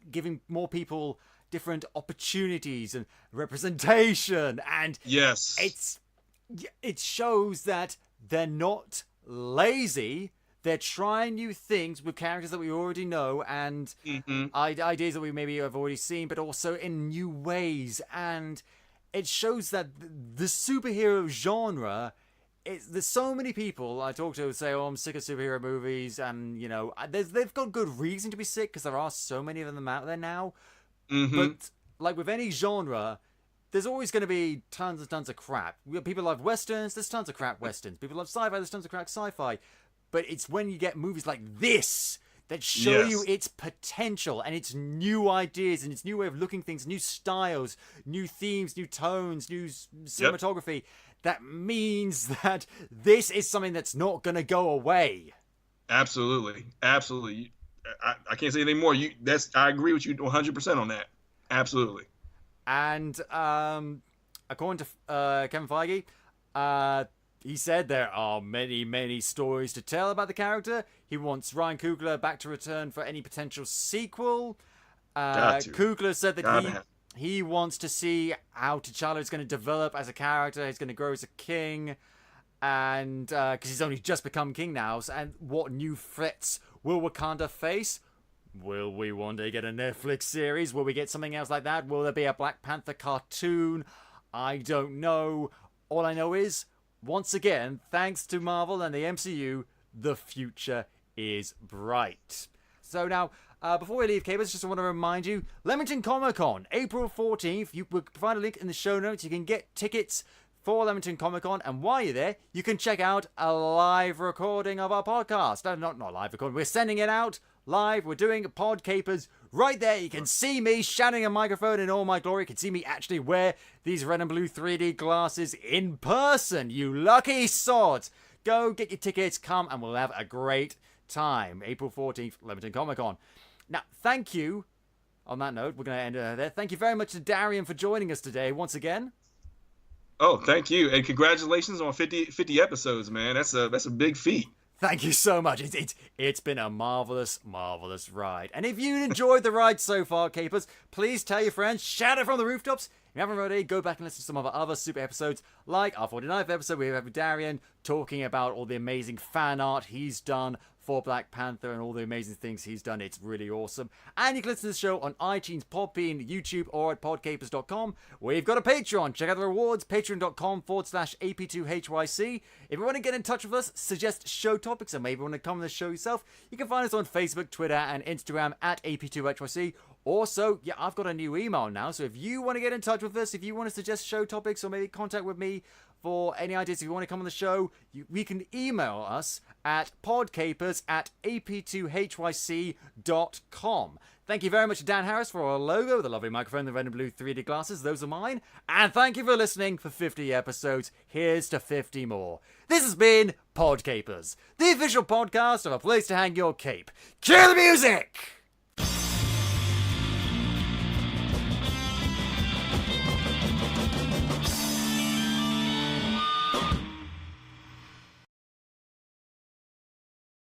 giving more people different opportunities and representation. And it shows that they're not lazy. They're trying new things with characters that we already know and ideas that we maybe have already seen, but also in new ways. And it shows that the superhero genre, there's so many people I talk to who say, oh, I'm sick of superhero movies. And, they've got good reason to be sick because there are so many of them out there now. Mm-hmm. But like with any genre, there's always going to be tons and tons of crap. People love Westerns, there's tons of crap Westerns. People love sci-fi, there's tons of crap sci-fi. But it's when you get movies like this that show you its potential and its new ideas and its new way of looking things, new styles, new themes, new tones, new cinematography. That means that this is something that's not going to go away. Absolutely. Absolutely. I can't say anything more. I agree with you 100% on that. Absolutely. And according to Kevin Feige, he said there are many, many stories to tell about the character. He wants Ryan Coogler back to return for any potential sequel. Coogler said that he wants to see how T'Challa is going to develop as a character. He's going to grow as a king. And because he's only just become king now. And what new threats will Wakanda face? Will we one day get a Netflix series? Will we get something else like that? Will there be a Black Panther cartoon? I don't know. All I know is, once again, thanks to Marvel and the MCU, the future is bright. So now, before we leave, Capers, just want to remind you, Leamington Comic Con, April 14th. You will find a link in the show notes. You can get tickets for Leamington Comic Con, and while you're there, you can check out a live recording of our podcast. No, not live recording. We're sending it out live. We're doing Podcapers right there. You can see me shouting a microphone in all my glory. You can see me actually wear these red and blue 3D glasses in person. You lucky sods. Go get your tickets, come, and we'll have a great time. April 14th, Leamington Comic Con. Now, thank you. On that note, we're going to end there. Thank you very much to Darian for joining us today once again. Oh, thank you. And congratulations on 50 episodes, man. That's a big feat. Thank you so much. It's been a marvelous, marvelous ride. And if you enjoyed the ride so far, Capers, please tell your friends, shout it from the rooftops. If you haven't already, go back and listen to some of our other super episodes, like our 49th episode where we have Darian talking about all the amazing fan art he's done for Black Panther and all the amazing things he's done. It's really awesome. And you can listen to the show on iTunes, Podbean, YouTube, or at podcapers.com. We've got a Patreon. Check out the rewards, patreon.com/AP2HYC. If you want to get in touch with us, suggest show topics, or maybe want to come on the show yourself, you can find us on Facebook, Twitter, and Instagram at AP2HYC. Also, I've got a new email now, so if you want to get in touch with us, if you want to suggest show topics, or maybe contact with me for any ideas, if you want to come on the show, we can email us at podcapers@ap2hyc.com. Thank you very much to Dan Harris for our logo, the lovely microphone, the red and blue 3D glasses. Those are mine. And thank you for listening for 50 episodes. Here's to 50 more. This has been Podcapers, the official podcast of A Place to Hang Your Cape. Cue the music!